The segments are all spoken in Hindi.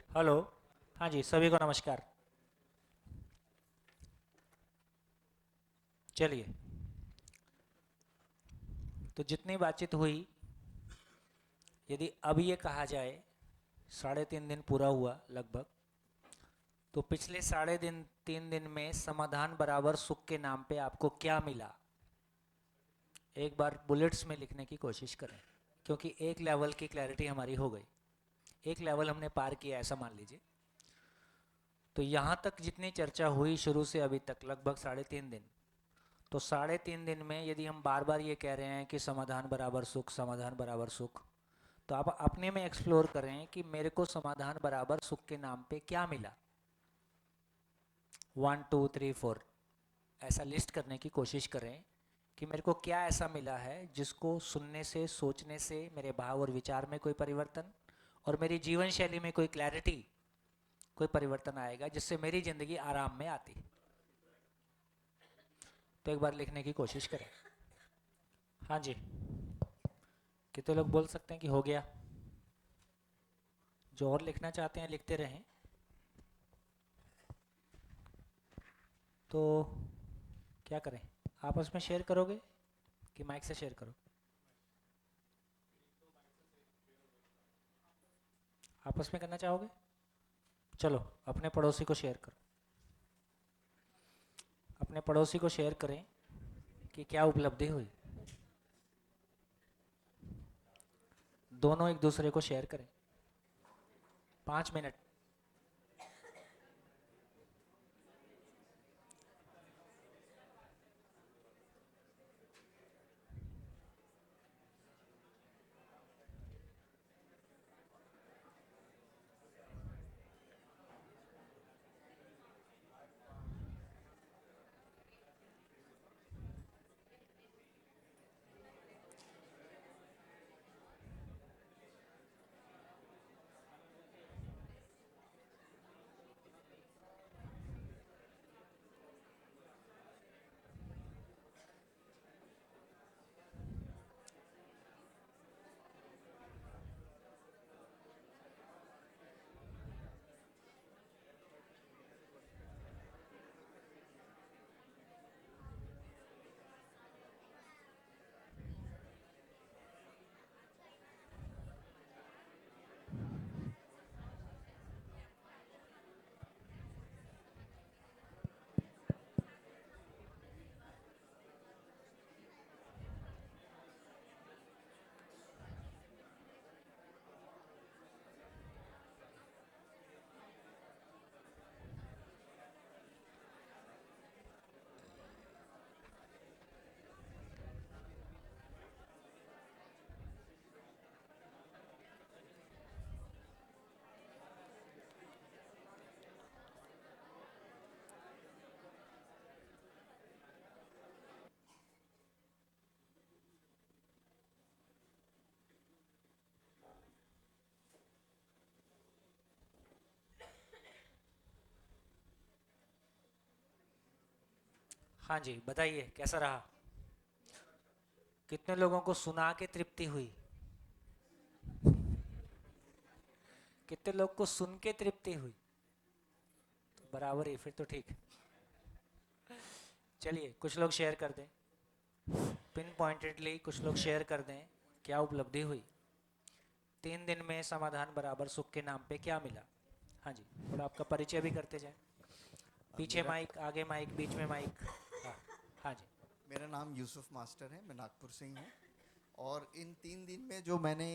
हेलो। हाँ जी, सभी को नमस्कार। चलिए, तो जितनी बातचीत हुई, यदि अब ये कहा जाए 3.5 दिन पूरा हुआ लगभग, तो पिछले 3.5 दिन में समाधान बराबर सुख के नाम पे आपको क्या मिला, एक बार बुलेट्स में लिखने की कोशिश करें। क्योंकि एक लेवल की क्लैरिटी हमारी हो गई, एक लेवल हमने पार किया ऐसा मान लीजिए। तो यहाँ तक जितनी चर्चा हुई शुरू से अभी तक लगभग 3.5 दिन, तो 3.5 दिन में यदि हम बार बार ये कह रहे हैं कि समाधान बराबर सुख, समाधान बराबर सुख, तो आप अपने में एक्सप्लोर करें कि मेरे को समाधान बराबर सुख के नाम पे क्या मिला। 1 2 3 4 ऐसा लिस्ट करने की कोशिश करें कि मेरे को क्या ऐसा मिला है जिसको सुनने से, सोचने से मेरे भाव और विचार में कोई परिवर्तन और मेरी जीवन शैली में कोई क्लैरिटी, कोई परिवर्तन आएगा जिससे मेरी ज़िंदगी आराम में आती। तो एक बार लिखने की कोशिश करें। हाँ जी, कितने लोग बोल सकते हैं कि हो गया? जो और लिखना चाहते हैं लिखते रहें। तो क्या करें, आपस में शेयर करोगे कि माइक से शेयर करो? आपस में करना चाहोगे? चलो, अपने पड़ोसी को शेयर करो। अपने पड़ोसी को शेयर करें कि क्या उपलब्धि हुई। दोनों एक दूसरे को शेयर करें। 5 मिनट। हाँ जी, बताइए कैसा रहा? कितने लोगों को सुना के तृप्ति हुई? कितने लोग को सुन के तृप्ति हुई? तो बराबर ही, फिर तो ठीक। चलिए, कुछ लोग शेयर कर दें, पिन पॉइंटेडली कुछ लोग शेयर कर दें क्या उपलब्धि हुई। 3 दिन में समाधान बराबर सुख के नाम पे क्या मिला। हाँ जी, थोड़ा आपका परिचय भी करते जाए। पीछे मेरा माइक, आगे माइक, बीच में माइक। हाँ। हाँ जी। मेरा नाम यूसुफ मास्टर है। मैं नागपुर से ही हूँ। और इन 3 दिन में जो मैंने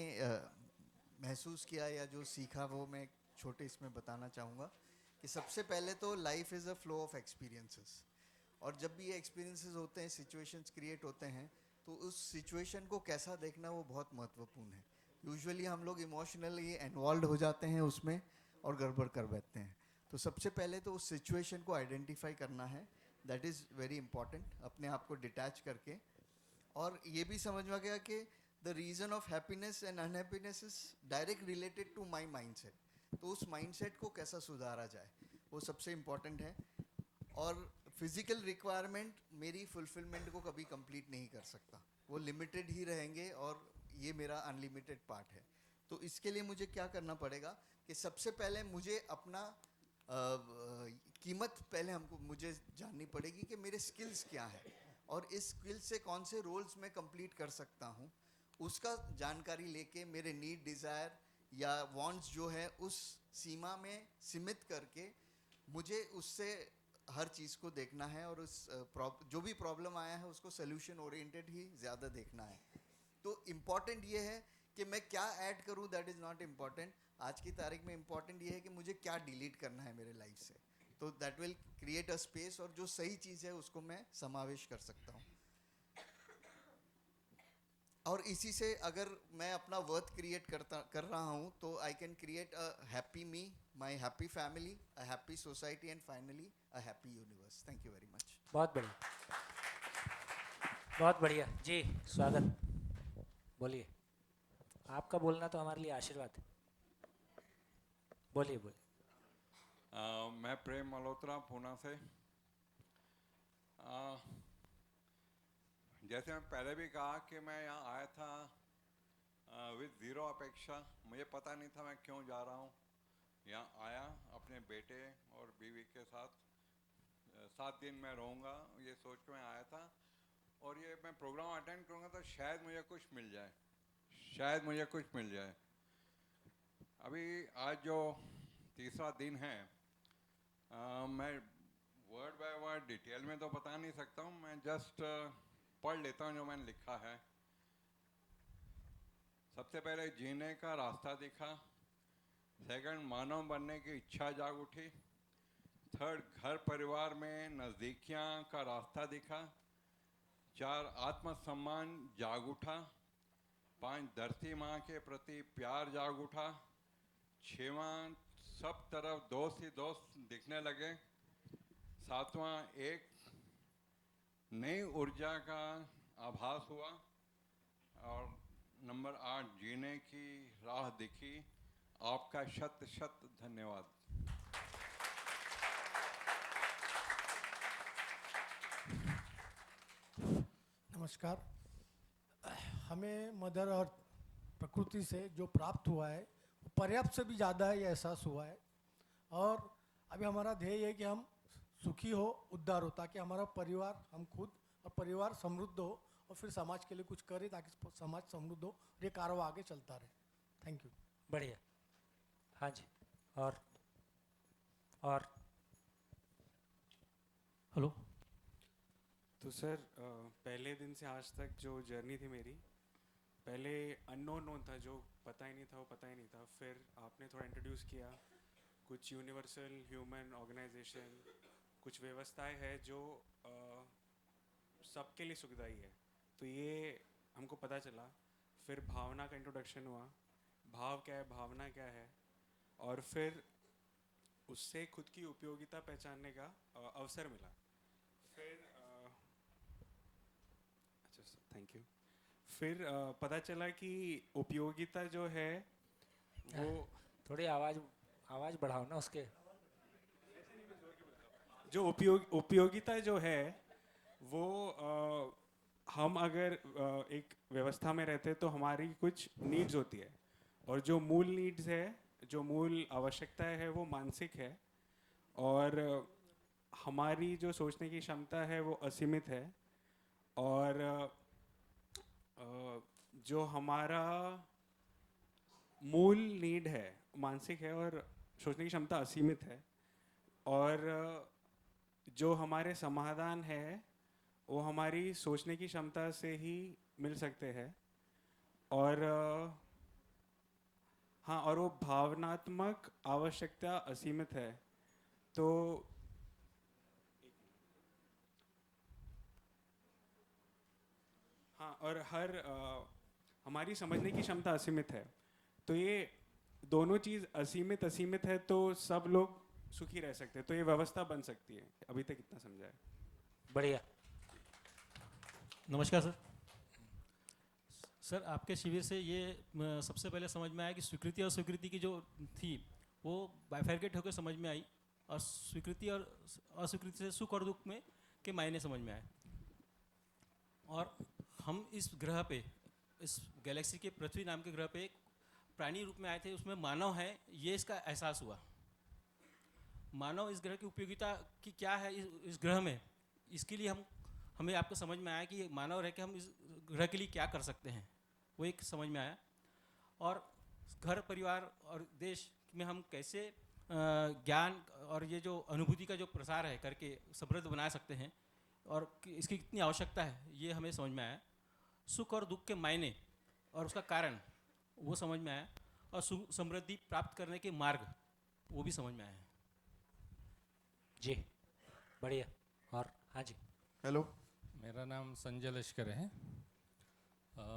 महसूस किया या जो सीखा वो मैं छोटे इसमें बताना चाहूँगा कि सबसे पहले तो life is a flow of experiences. और जब भी ये एक्सपीरियंसेस होते हैं, सिचुएशंस क्रिएट होते हैं, तो उस सिचुएशन को कैसा देखना वो बहुत महत्वपूर्ण है। यूजुअली हम लोग इमोशनली इन्वॉल्व हो जाते हैं उसमें और गड़बड़ कर बैठते हैं। तो सबसे पहले तो उस सिचुएशन को आइडेंटिफाई करना है। दैट इज़ वेरी इंपॉर्टेंट, अपने आप को डिटैच करके। और ये भी समझ में आ गया कि the reason of happiness and unhappiness is direct related to my mind set. तो उस माइंड सेट को कैसा सुधारा जाए वो सबसे इम्पॉर्टेंट है। और फिजिकल रिक्वायरमेंट मेरी फुलफिलमेंट को कभी कंप्लीट नहीं कर सकता, वो लिमिटेड ही रहेंगे और ये मेरा अनलिमिटेड पार्ट है। तो इसके लिए मुझे क्या करना पड़ेगा कि सबसे पहले मुझे अपना कीमत पहले हमको मुझे जाननी पड़ेगी कि मेरे स्किल्स क्या है और इस स्किल्स से कौन से रोल्स मैं कंप्लीट कर सकता हूँ, उसका जानकारी लेके मेरे नीड डिज़ायर या वांट्स जो है उस सीमा में सीमित करके मुझे उससे हर चीज़ को देखना है और उस जो भी प्रॉब्लम आया है उसको सोल्यूशन ओरिएंटेड ही ज़्यादा देखना है। तो इम्पॉर्टेंट ये है कि मैं क्या ऐड करूं, दैट इज़ नॉट इम्पॉर्टेंट। आज की तारीख में इम्पॉर्टेंट ये है कि मुझे क्या डिलीट करना है मेरे लाइफ से, तो that will create a space और जो सही चीज़ है उसको मैं समावेश कर सकता हूँ। और इसी से अगर मैं अपना वर्थ क्रिएट कर रहा हूँ तो I can create a happy me, my happy family, a happy society and finally a happy universe. Thank you very much. बहुत बढ़िया, बहुत बढ़िया जी, स्वागत। बोलिए, आपका बोलना तो हमारे लिए आशीर्वाद है। बोलिए बोलिए। मैं प्रेम मल्होत्रा पूना से। जैसे मैं पहले भी कहा कि मैं यहाँ आया था विद ज़ीरो अपेक्षा, मुझे पता नहीं था मैं क्यों जा रहा हूँ। यहाँ आया अपने बेटे और बीवी के साथ 7 दिन मैं रहूँगा, ये सोच के मैं आया था। और ये मैं प्रोग्राम अटेंड करूँगा तो शायद मुझे कुछ मिल जाए, शायद मुझे कुछ मिल जाए। अभी आज जो तीसरा दिन है, मैं वर्ड बाय वर्ड डिटेल में तो बता नहीं सकता हूँ, मैं जस्ट पढ़ लेता हूँ जो मैंने लिखा है। सबसे पहले जीने का रास्ता दिखा, सेकंड मानव बनने की इच्छा जाग उठी, थर्ड घर परिवार में नज़दीकियाँ का रास्ता दिखा, 4 आत्मसम्मान जाग उठा, 5 धरती माँ के प्रति प्यार जाग उठा, 6वां सब तरफ दोस्त ही दोस्त दिखने लगे, 7वां एक नई ऊर्जा का आभास हुआ, और नंबर 8 जीने की राह दिखी। आपका शत शत धन्यवाद। नमस्कार। हमें मदर और प्रकृति से जो प्राप्त हुआ है वो पर्याप्त से भी ज़्यादा है, ये एहसास हुआ है। और अभी हमारा ध्येय है कि हम सुखी हो, उद्धार हो, ताकि हमारा परिवार, हम खुद और परिवार समृद्ध हो और फिर समाज के लिए कुछ करें ताकि समाज समृद्ध हो और ये कारवा आगे चलता रहे। Thank you. बढ़िया, हाँ जी। और हेलो। तो सर, पहले दिन से आज तक जो जर्नी थी मेरी, पहले अननोन था, जो पता ही नहीं था वो पता ही नहीं था। फिर आपने थोड़ा इंट्रोड्यूस किया, कुछ यूनिवर्सल ह्यूमन ऑर्गेनाइजेशन, कुछ व्यवस्थाएं है जो सबके लिए सुखदायी है, तो ये हमको पता चला। फिर भावना का इंट्रोडक्शन हुआ, भाव क्या है, भावना क्या है, और फिर उससे खुद की उपयोगिता पहचानने का अवसर मिला। फिर अच्छा सर, थैंक यू। फिर पता चला कि उपयोगिता जो है वो थोड़ी आवाज़ बढ़ाओ ना उसके। जो उपयोगिता जो है वो हम अगर एक व्यवस्था में रहते हैं तो हमारी कुछ नीड्स होती है, और जो मूल नीड्स है, जो मूल आवश्यकताएं है वो मानसिक है, और हमारी जो सोचने की क्षमता है वो असीमित है, और जो हमारा मूल नीड है मानसिक है और सोचने की क्षमता असीमित है, और जो हमारे समाधान है वो हमारी सोचने की क्षमता से ही मिल सकते हैं। और हाँ, और वो भावनात्मक आवश्यकता असीमित है। तो हाँ, और हमारी समझने की क्षमता असीमित है। तो ये दोनों चीज़ असीमित असीमित है तो सब लोग सुखी रह सकते हैं, तो ये व्यवस्था बन सकती है। अभी तक इतना समझा है। बढ़िया। नमस्कार सर। सर, आपके शिविर से ये सबसे पहले समझ में आया कि स्वीकृति और स्वीकृति की जो थी वो बाइफरकेट होकर समझ में आई, और स्वीकृति और अस्वीकृति से सुख और दुख में के मायने समझ में आए। और हम इस ग्रह पे, इस गैलेक्सी के पृथ्वी नाम के ग्रह पे प्राणी रूप में आए थे उसमें मानव है, ये इसका एहसास हुआ। मानव इस ग्रह की उपयोगिता की क्या है इस ग्रह में, इसके लिए हमें आपको समझ में आया कि ये मानव रह के हम इस ग्रह के लिए क्या कर सकते हैं, वो एक समझ में आया। और घर परिवार और देश में हम कैसे ज्ञान और ये जो अनुभूति का जो प्रसार है करके समृद्ध बना सकते हैं और इसकी कितनी आवश्यकता है, ये हमें समझ में आया। सुख और दुख के मायने और उसका कारण वो समझ में आया, और समृद्धि प्राप्त करने के मार्ग वो भी समझ में आया। जी बढ़िया। और हाँ जी, हेलो, मेरा नाम संजय लश्कर है।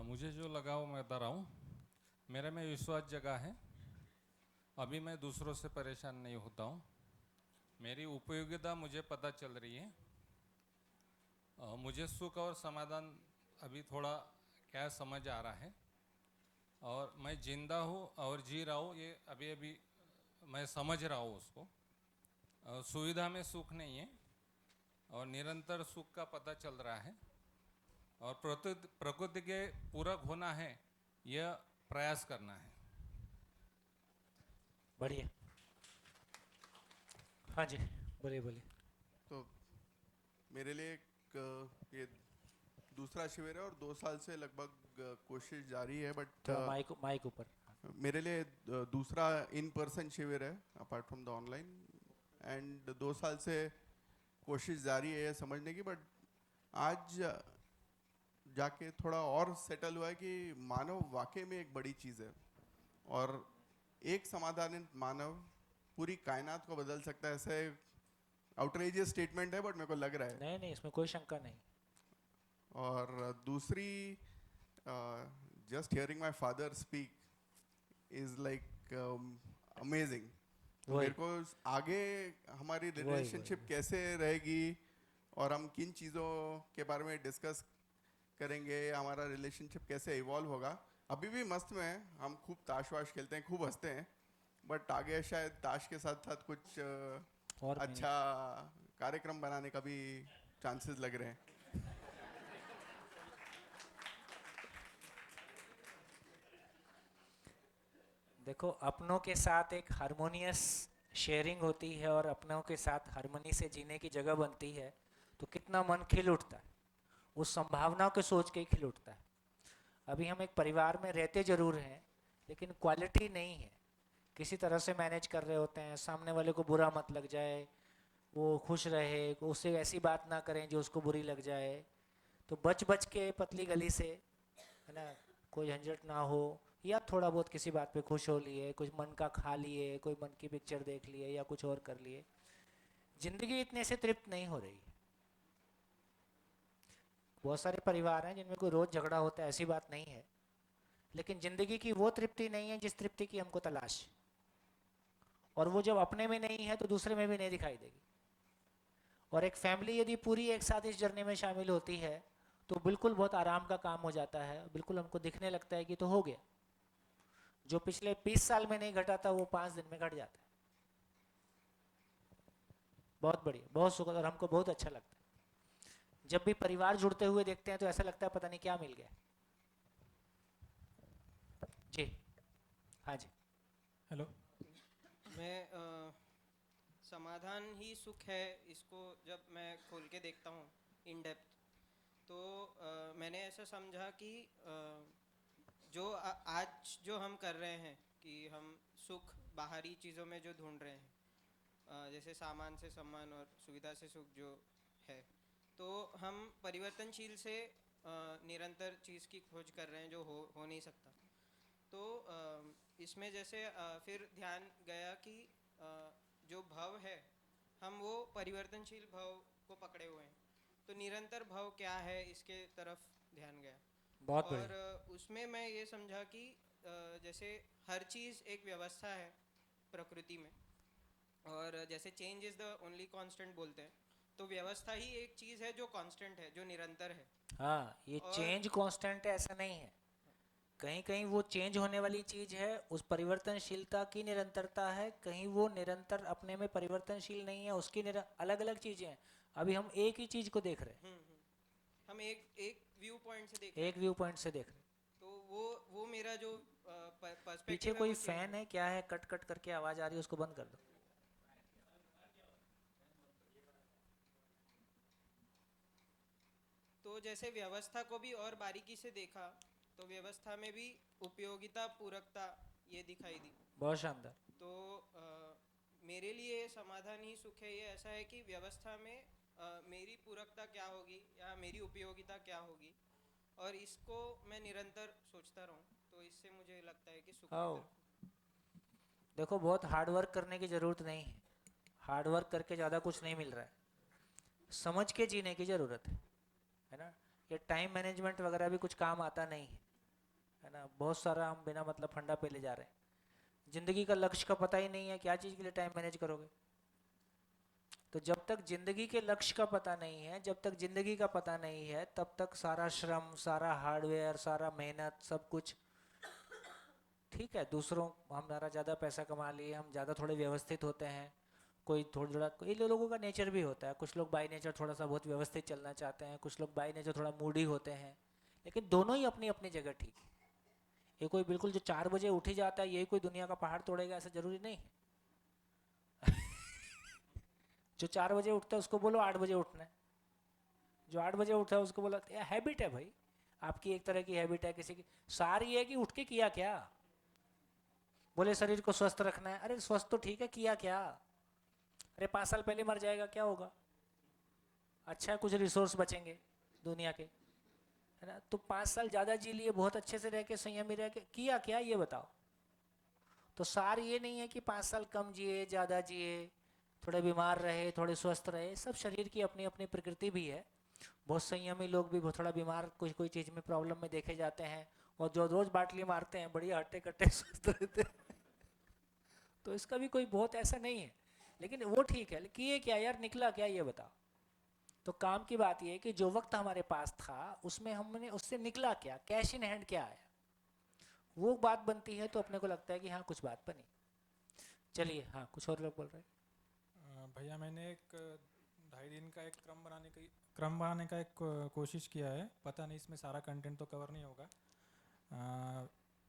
मुझे जो लगा वो मैं बता रहा हूँ। मेरे में विश्वास जगा है। अभी मैं दूसरों से परेशान नहीं होता हूँ। मेरी उपयोगिता मुझे पता चल रही है। मुझे सुख और समाधान अभी थोड़ा क्या समझ आ रहा है, और मैं जिंदा हूँ और जी रहा हूँ, ये अभी अभी मैं समझ रहा हूँ उसको। सुविधा में सुख नहीं है और निरंतर सुख का पता चल रहा है, और प्रकृति के पूरक होना है, यह प्रयास करना है। बढ़िया। हाँ जी, बोलिए बोलिए। तो मेरे लिए ये दूसरा शिविर है और 2 साल से लगभग कोशिश जारी है, बट तो माइक ऊपर। मेरे लिए दूसरा इन पर्सन शिविर है apart from the online, and 2 साल से कोशिश जारी है ये समझने की, बट आज जाके थोड़ा और सेटल हुआ है कि मानव वाकई में एक बड़ी चीज़ है, और एक समाधानित मानव पूरी कायनात को बदल सकता है। ऐसे आउटरेजियस स्टेटमेंट है, बट मेरे को लग रहा है। नहीं नहीं, इसमें कोई शंका नहीं। और दूसरी, just hearing my father speak is like amazing. तो मेरे को आगे हमारी रिलेशनशिप कैसे रहेगी और हम किन चीज़ों के बारे में डिस्कस करेंगे, हमारा रिलेशनशिप कैसे इवॉल्व होगा। अभी भी मस्त में है, हम खूब ताश वाश खेलते हैं, खूब हंसते हैं, बट आगे शायद ताश के साथ साथ कुछ और अच्छा कार्यक्रम बनाने का भी चांसेस लग रहे हैं। देखो, अपनों के साथ एक हारमोनियस शेयरिंग होती है और अपनों के साथ हारमोनी से जीने की जगह बनती है, तो कितना मन खिल उठता है, उस संभावनाओं के सोच के ही खिल उठता है। अभी हम एक परिवार में रहते जरूर हैं, लेकिन क्वालिटी नहीं है। किसी तरह से मैनेज कर रहे होते हैं, सामने वाले को बुरा मत लग जाए, वो खुश रहे, उससे ऐसी बात ना करें जो उसको बुरी लग जाए। तो बच बच के पतली गली से, है ना, कोई झंझट ना हो, या थोड़ा बहुत किसी बात पे खुश हो लिए, कुछ मन का खा लिए, कोई मन की पिक्चर देख लिए या कुछ और कर लिए। जिंदगी इतने से तृप्त नहीं हो रही। बहुत सारे परिवार हैं जिनमें कोई रोज झगड़ा होता है, ऐसी बात नहीं है, लेकिन जिंदगी की वो तृप्ति नहीं है जिस तृप्ति की हमको तलाश है। और वो जब अपने में नहीं है तो दूसरे में भी नहीं दिखाई देगी। और एक फैमिली यदि पूरी एक साथ इस जर्नी में शामिल होती है तो बिल्कुल बहुत आराम का काम हो जाता है। बिल्कुल हमको दिखने लगता है कि तो हो गया, जो पिछले 20 साल में नहीं घटा था वो 5 दिन में घट जाता है। बहुत बढ़िया, बहुत सुखद, और हमको बहुत अच्छा लगता है। जब भी परिवार जुड़ते हुए देखते हैं तो ऐसा लगता है पता नहीं क्या मिल गया। जी हाँ जी। हेलो, मैं समाधान ही सुख है, इसको जब मैं खोल के देखता हूँ इन डेप्थ, तो मैंने ऐसा समझा कि जो आज जो हम कर रहे हैं कि हम सुख बाहरी चीज़ों में जो ढूंढ रहे हैं, जैसे सामान से सम्मान और सुविधा से सुख जो है, तो हम परिवर्तनशील से निरंतर चीज़ की खोज कर रहे हैं जो हो नहीं सकता। तो इसमें जैसे फिर ध्यान गया कि जो भव है, हम वो परिवर्तनशील भव को पकड़े हुए हैं, तो निरंतर भव क्या है इसके तरफ ध्यान गया। बहुत और उसमें मैं ये समझा कि जैसे हर चीज़ एक व्यवस्था है प्रकृति में, और जैसे change is the only constant बोलते हैं, तो व्यवस्था ही एक चीज़ है जो कांस्टेंट है, जो निरंतर है। हाँ, ये चेंज कांस्टेंट है ऐसा नहीं है। कहीं कहीं वो चेंज होने वाली चीज है, उस परिवर्तनशीलता की निरंतरता है, कहीं वो निरंतर अपने में परिवर्तनशील नहीं है, उसकी अलग अलग चीजें हैं। अभी हम एक ही चीज को देख रहे हैं, हम एक व्यू पॉइंट से देख रहे हैं। एक व्यू पॉइंट से देख रहे हैं। तो वो मेरा जो पर्सपेक्टिव पीछे कोई फैन है क्या है, कट कट करके आवाज आ रही है, उसको बंद कर दो। तो जैसे व्यवस्था को भी और बारीकी से देखा तो व्यवस्था में भी उपयोगिता पूरकता ये दिखाई दी। बहुत शानदार। तो मेरे लिए समाधान ही सुख है, ये ऐसा है कि व्यवस्था में मेरी पूरकता क्या होगी या मेरी उपयोगिता क्या होगी, और इसको मैं निरंतर सोचता रहूं, तो इससे मुझे लगता है कि सुख की आओ। तरफ। देखो, बहुत हार्ड वर्क करने की जरूरत नहीं है, हार्ड वर्क करके ज़्यादा कुछ नहीं मिल रहा है, समझ के जीने की ज़रूरत है ना। ये टाइम मैनेजमेंट वगैरह भी कुछ काम आता नहीं है ना। बहुत सारा हम बिना मतलब फंडा पे ले जा रहे हैं। जिंदगी का लक्ष्य का पता ही नहीं है, क्या चीज़ के लिए टाइम मैनेज करोगे। तो जब तक जिंदगी के लक्ष्य का पता नहीं है, जब तक जिंदगी का पता नहीं है, तब तक सारा श्रम, सारा हार्डवेयर, सारा मेहनत, सब कुछ ठीक है। दूसरों हमारा ज़्यादा पैसा कमा लिए, हम ज़्यादा थोड़े व्यवस्थित होते हैं, कोई थोड़ा कोई लोगों का नेचर भी होता है, कुछ लोग बाय नेचर थोड़ा सा बहुत व्यवस्थित चलना चाहते हैं, कुछ लोग बाय नेचर थोड़ा मूडी होते हैं, लेकिन दोनों ही अपनी अपनी जगह ठीक है। ये कोई बिल्कुल जो 4 बजे उठ ही जाता है यही कोई दुनिया का पहाड़ तोड़ेगा, ऐसा जरूरी नहीं है। जो 4 बजे उठता है उसको बोलो 8 बजे उठना है, जो 8 बजे उठता है उसको बोला हैबिट है भाई, आपकी एक तरह की हैबिट है, किसी की सारी है कि उठ के किया क्या। बोले शरीर को स्वस्थ रखना है, अरे स्वस्थ तो ठीक है, किया क्या। अरे 5 साल पहले मर जाएगा, क्या होगा। अच्छा है कुछ रिसोर्स बचेंगे दुनिया के, है ना। तो 5 साल ज़्यादा जी लिए, बहुत अच्छे से रह के, संयमी रह के, किया क्या ये बताओ। तो सार ये नहीं है कि 5 साल कम जिए, ज़्यादा जिए, थोड़े बीमार रहे, थोड़े स्वस्थ रहे, सब शरीर की अपनी अपनी प्रकृति भी है। बहुत संयमी लोग भी थोड़ा बीमार कोई कोई चीज़ में प्रॉब्लम में देखे जाते हैं, और जो रोज बाटली मारते हैं बढ़िया हट्टे कट्टे स्वस्थ रहते हैं। तो इसका भी कोई बहुत ऐसा नहीं है, लेकिन वो ठीक है, किए क्या यार, निकला क्या ये बताओ। तो काम की बात ये है कि जो वक्त हमारे पास था उसमें हमने उससे निकला क्या, कैश इन हैंड क्या आया, वो बात बनती है। तो अपने को लगता है कि हाँ कुछ बात बनी। चलिए, हाँ कुछ और लोग बोल रहे हैं। भैया मैंने एक 2.5 दिन का एक क्रम बनाने का एक कोशिश किया है। पता नहीं इसमें सारा कंटेंट तो कवर नहीं होगा।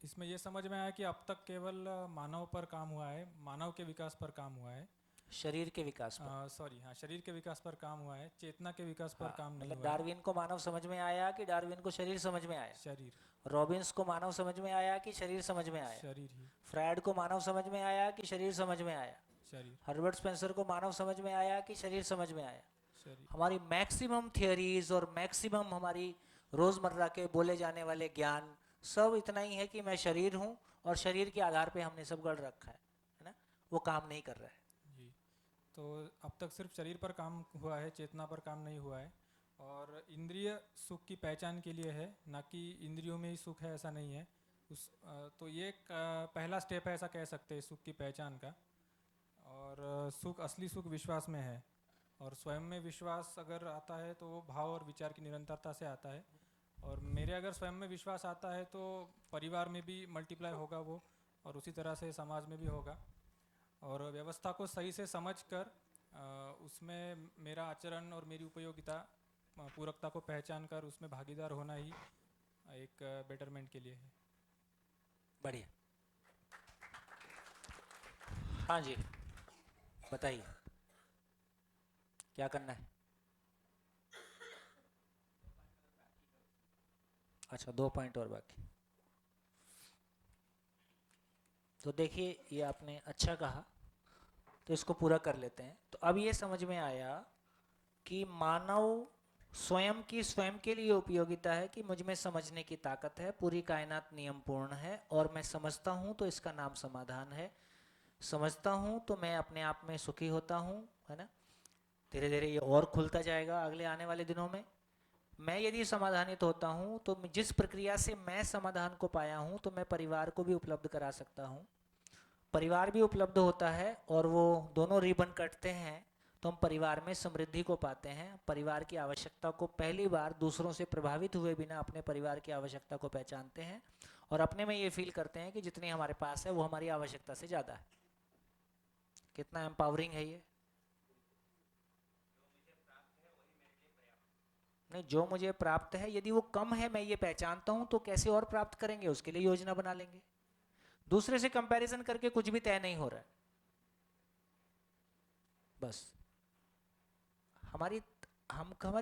इसमें ये समझ में आया कि अब तक केवल मानव पर काम हुआ है, मानव के विकास पर काम हुआ है, शरीर के विकास पर। सॉरी हाँ, शरीर के विकास पर काम हुआ है, चेतना के विकास पर काम नहीं मतलब हुआ है। डार्विन को मानव समझ में आया कि डार्विन को शरीर समझ में आया। शरीर। रॉबिन्स को मानव समझ में आया कि शरीर समझ में आया। शरीर ही। फ्रायड को मानव समझ में आया कि शरीर समझ में आया। शरीर। हर्बर्ट स्पेंसर को मानव समझ में आया कि शरीर समझ में आया। शरीर। हमारी मैक्सिमम थियरीज और मैक्सिमम हमारी रोजमर्रा के बोले जाने वाले ज्ञान सब इतना ही है कि मैं शरीर हूँ, और शरीर के आधार पे हमने सब गढ़ रखा है ना। वो काम नहीं कर रहा है जी। तो अब तक सिर्फ शरीर पर काम हुआ है, चेतना पर काम नहीं हुआ है। और इंद्रिय सुख की पहचान के लिए है, ना कि इंद्रियों में ही सुख है, ऐसा नहीं है। तो ये एक पहला स्टेप है, ऐसा कह सकते हैं सुख की पहचान का। और सुख, असली सुख विश्वास में है, और स्वयं में विश्वास अगर आता है तो वो भाव और विचार की निरंतरता से आता है। और मेरे अगर स्वयं में विश्वास आता है तो परिवार में भी मल्टीप्लाई होगा वो, और उसी तरह से समाज में भी होगा। और व्यवस्था को सही से समझकर उसमें मेरा आचरण और मेरी उपयोगिता, पूरकता को पहचान कर उसमें भागीदार होना ही एक बेटरमेंट के लिए है। बढ़िया। हाँ जी, बताइए क्या करना है। अच्छा, 2 पॉइंट और बाकी। तो देखिए, ये आपने अच्छा कहा, तो इसको पूरा कर लेते हैं। तो अब ये समझ में आया कि मानव स्वयं की स्वयं के लिए उपयोगिता है कि मुझ में समझने की ताकत है, पूरी कायनात नियमपूर्ण है, और मैं समझता हूँ तो इसका नाम समाधान है। समझता हूँ तो मैं अपने आप में सुखी होता हूँ, है ना। धीरे धीरे ये और खुलता जाएगा अगले आने वाले दिनों में। मैं यदि समाधानित होता हूँ तो जिस प्रक्रिया से मैं समाधान को पाया हूँ तो मैं परिवार को भी उपलब्ध करा सकता हूँ। परिवार भी उपलब्ध होता है और वो दोनों रिबन कटते हैं तो हम परिवार में समृद्धि को पाते हैं। परिवार की आवश्यकता को पहली बार दूसरों से प्रभावित हुए बिना अपने परिवार की आवश्यकता को पहचानते हैं, और अपने में ये फील करते हैं कि जितनी हमारे पास है वो हमारी आवश्यकता से ज़्यादा है। कितना एम्पावरिंग है ये। नहीं, जो मुझे प्राप्त है यदि वो कम है, मैं ये पहचानता हूँ, तो कैसे और प्राप्त करेंगे उसके लिए योजना बना लेंगे। दूसरे से कंपैरिजन करके कुछ भी तय नहीं हो रहा है। बस हमारी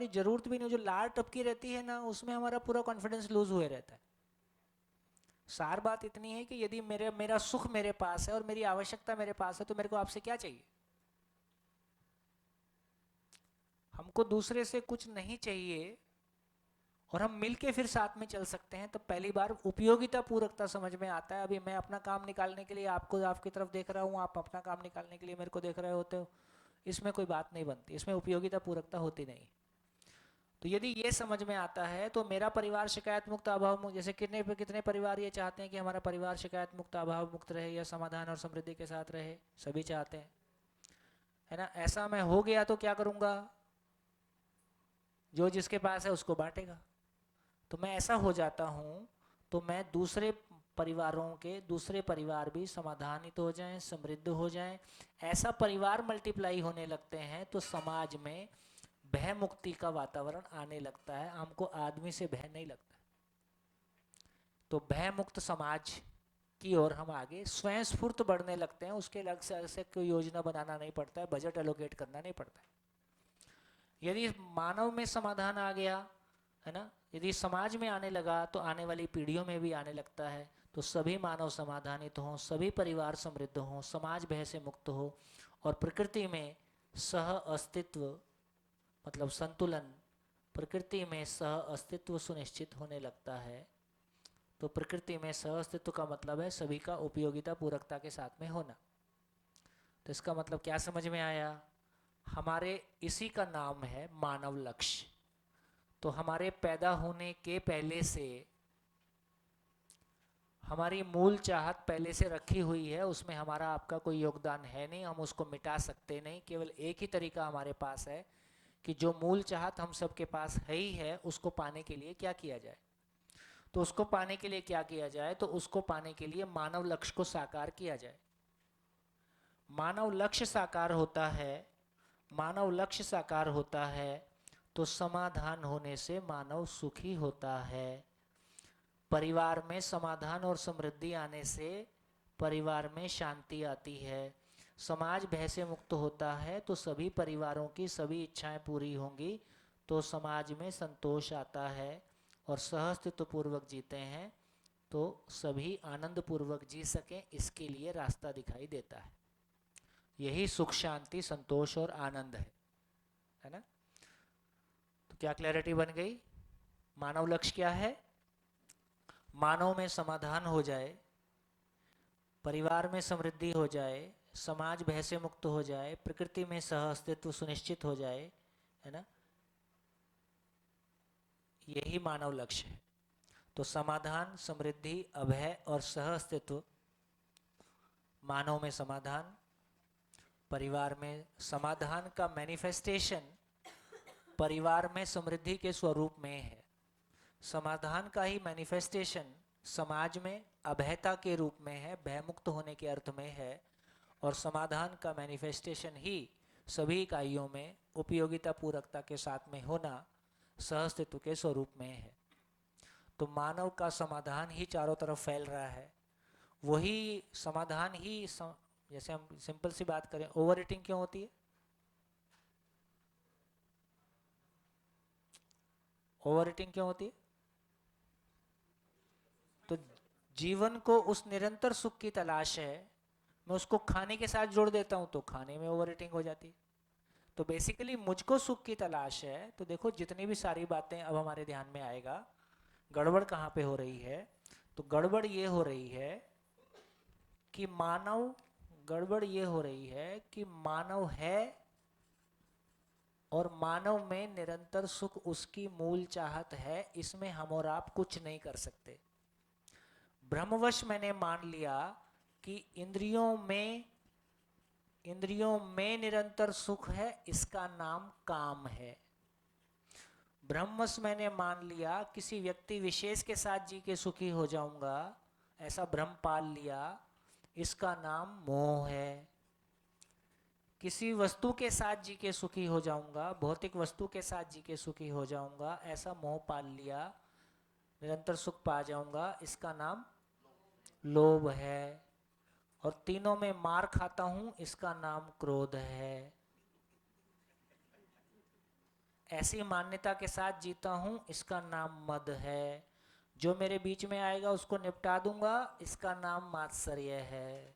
जरूरत भी नहीं, जो लार टपकी रहती है ना, उसमें हमारा पूरा कॉन्फिडेंस लूज हुए रहता है। सार बात इतनी है कि यदि मेरा सुख मेरे पास है और मेरी आवश्यकता मेरे पास है, तो मेरे को आपसे क्या चाहिए? हमको दूसरे से कुछ नहीं चाहिए और हम मिलके फिर साथ में चल सकते हैं। तो पहली बार उपयोगिता पूरकता समझ में आता है। अभी मैं अपना काम निकालने के लिए आपकी तरफ देख रहा हूँ, आप अपना काम निकालने के लिए मेरे को देख रहे होते हो, इसमें कोई बात नहीं बनती, इसमें उपयोगिता पूरकता होती नहीं। तो यदि ये समझ में आता है तो मेरा परिवार शिकायत मुक्त अभाव मुक्त, जैसे कितने परिवार ये चाहते हैं कि हमारा परिवार शिकायत मुक्त अभाव मुक्त रहे या समाधान और समृद्धि के साथ रहे, सभी चाहते हैं, है ना। ऐसा मैं हो गया तो क्या करूंगा? जो जिसके पास है उसको बांटेगा। तो मैं ऐसा हो जाता हूं तो मैं दूसरे परिवार भी समाधानित हो जाएं, समृद्ध हो जाएं, ऐसा परिवार मल्टीप्लाई होने लगते हैं तो समाज में भय मुक्ति का वातावरण आने लगता है। हमको आदमी से भय नहीं लगता। तो भय मुक्त समाज की ओर हम आगे स्वयं स्फूर्त बढ़ने लगते हैं। उसके अलग से कोई योजना बनाना नहीं पड़ता है, बजट एलोकेट करना नहीं पड़ता है। यदि मानव में समाधान आ गया, है ना, यदि समाज में आने लगा तो आने वाली पीढ़ियों में भी आने लगता है। तो सभी मानव समाधानित हों, सभी परिवार समृद्ध हों, समाज भय से मुक्त हो और प्रकृति में सह अस्तित्व मतलब संतुलन, प्रकृति में सह अस्तित्व सुनिश्चित होने लगता है। तो प्रकृति में सह अस्तित्व का मतलब है सभी का उपयोगिता पूरकता के साथ में होना। तो इसका मतलब क्या समझ में आया? हमारे इसी का नाम है मानव लक्ष्य। तो हमारे पैदा होने के पहले से हमारी मूल चाहत पहले से रखी हुई है, उसमें हमारा आपका कोई योगदान है नहीं, हम उसको मिटा सकते नहीं। केवल एक ही तरीका हमारे पास है कि जो मूल चाहत हम सबके पास है ही है, उसको पाने के लिए क्या किया जाए। तो उसको पाने के लिए क्या किया जाए? तो उसको पाने के लिए मानव लक्ष्य को साकार किया जाए। मानव लक्ष्य साकार होता है, मानव लक्ष्य साकार होता है तो समाधान होने से मानव सुखी होता है। परिवार में समाधान और समृद्धि आने से परिवार में शांति आती है। समाज भय से मुक्त होता है तो सभी परिवारों की सभी इच्छाएं पूरी होंगी, तो समाज में संतोष आता है और सहअस्तित्व पूर्वक जीते हैं तो सभी आनंद पूर्वक जी सकें, इसके लिए रास्ता दिखाई देता है। यही सुख शांति संतोष और आनंद है ना। तो क्या क्लैरिटी बन गई? मानव लक्ष्य क्या है? मानव में समाधान हो जाए, परिवार में समृद्धि हो जाए, समाज भय से मुक्त हो जाए, प्रकृति में सह अस्तित्व सुनिश्चित हो जाए, है ना। यही मानव लक्ष्य है। तो समाधान, समृद्धि, अभय और सह अस्तित्व, मानव में समाधान, परिवार में समाधान का मैनिफेस्टेशन परिवार में समृद्धि के स्वरूप में है। समाधान का ही मैनिफेस्टेशन समाज में अभयता के रूप में है, भयमुक्त होने के अर्थ में है। और समाधान का मैनिफेस्टेशन ही सभी इकाइयों में उपयोगिता पूरकता के साथ में होना सहअस्तित्व के स्वरूप में है। तो मानव का समाधान ही चारों तरफ फैल रहा है। वही समाधान ही जैसे हम सिंपल सी बात करें, ओवर ईटिंग क्यों होती है? ओवर ईटिंग क्यों होती है? तो जीवन को उस निरंतर सुख की तलाश है, मैं उसको खाने के साथ जोड़ देता हूं तो खाने में ओवर ईटिंग हो जाती है। तो बेसिकली मुझको सुख की तलाश है। तो देखो जितनी भी सारी बातें अब हमारे ध्यान में आएगा, गड़बड़ कहाँ पे हो रही है? तो गड़बड़ ये हो रही है कि मानव है और मानव में निरंतर सुख उसकी मूल चाहत है। इसमें हम और आप कुछ नहीं कर सकते। भ्रमवश मैंने मान लिया कि इंद्रियों में निरंतर सुख है, इसका नाम काम है। ब्रह्मवश मैंने मान लिया किसी व्यक्ति विशेष के साथ जी के सुखी हो जाऊंगा, ऐसा भ्रम पाल लिया, इसका नाम मोह है। किसी वस्तु के साथ जी के सुखी हो जाऊंगा, भौतिक वस्तु के साथ जी के सुखी हो जाऊंगा, ऐसा मोह पाल लिया, निरंतर सुख पा जाऊंगा, इसका नाम लोभ है, और तीनों में मार खाता हूं, इसका नाम क्रोध है। ऐसी मान्यता के साथ जीता हूं, इसका नाम मद है। जो मेरे बीच में आएगा उसको निपटा दूंगा, इसका नाम मात्सर्य है।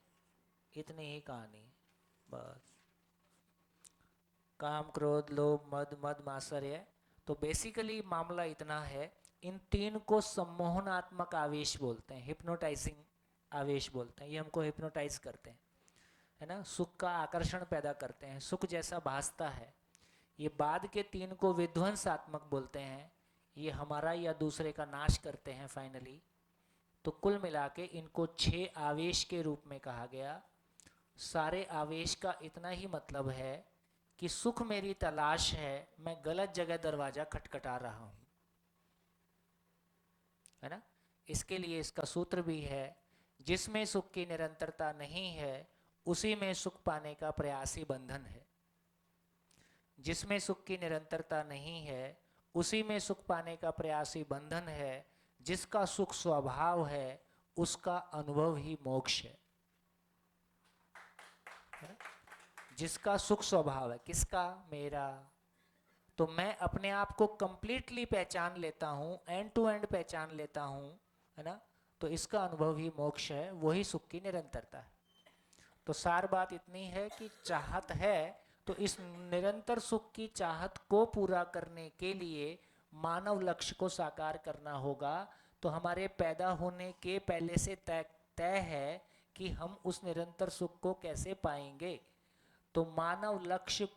इतनी ही कहानी, बस। काम, क्रोध, लोभ, मद, मद मात्सर्य। तो बेसिकली मामला इतना है। इन तीन को सम्मोहनात्मक आवेश बोलते हैं, हिप्नोटाइजिंग आवेश बोलते हैं। ये हमको हिप्नोटाइज करते हैं, है ना, सुख का आकर्षण पैदा करते हैं, सुख जैसा भासता है। ये बाद के तीन को विध्वंसात्मक बोलते हैं, ये हमारा या दूसरे का नाश करते हैं फाइनली। तो कुल मिला के इनको 6 आवेश के रूप में कहा गया। सारे आवेश का इतना ही मतलब है कि सुख मेरी तलाश है, मैं गलत जगह दरवाजा खटखटा रहा हूं, है ना। इसके लिए इसका सूत्र भी है, जिसमें सुख की निरंतरता नहीं है उसी में सुख पाने का प्रयासी बंधन है। जिसमें सुख की निरंतरता नहीं है उसी में सुख पाने का प्रयासी बंधन है। जिसका सुख स्वभाव है उसका अनुभव ही मोक्ष है। जिसका सुख स्वभाव है, किसका? मेरा। तो मैं अपने आप को कंप्लीटली पहचान लेता हूं, एंड टू एंड पहचान लेता हूं, है ना, तो इसका अनुभव ही मोक्ष है, वही सुख की निरंतरता है। तो सार बात इतनी है कि चाहत है तो इस निरंतर सुख की चाहत को पूरा करने के लिए मानव लक्ष्य को साकार करना होगा। तो हमारे पैदा होने के पहले से तय है कि हम उस निरंतर सुख को कैसे पाएंगे। तो मानव लक्ष्य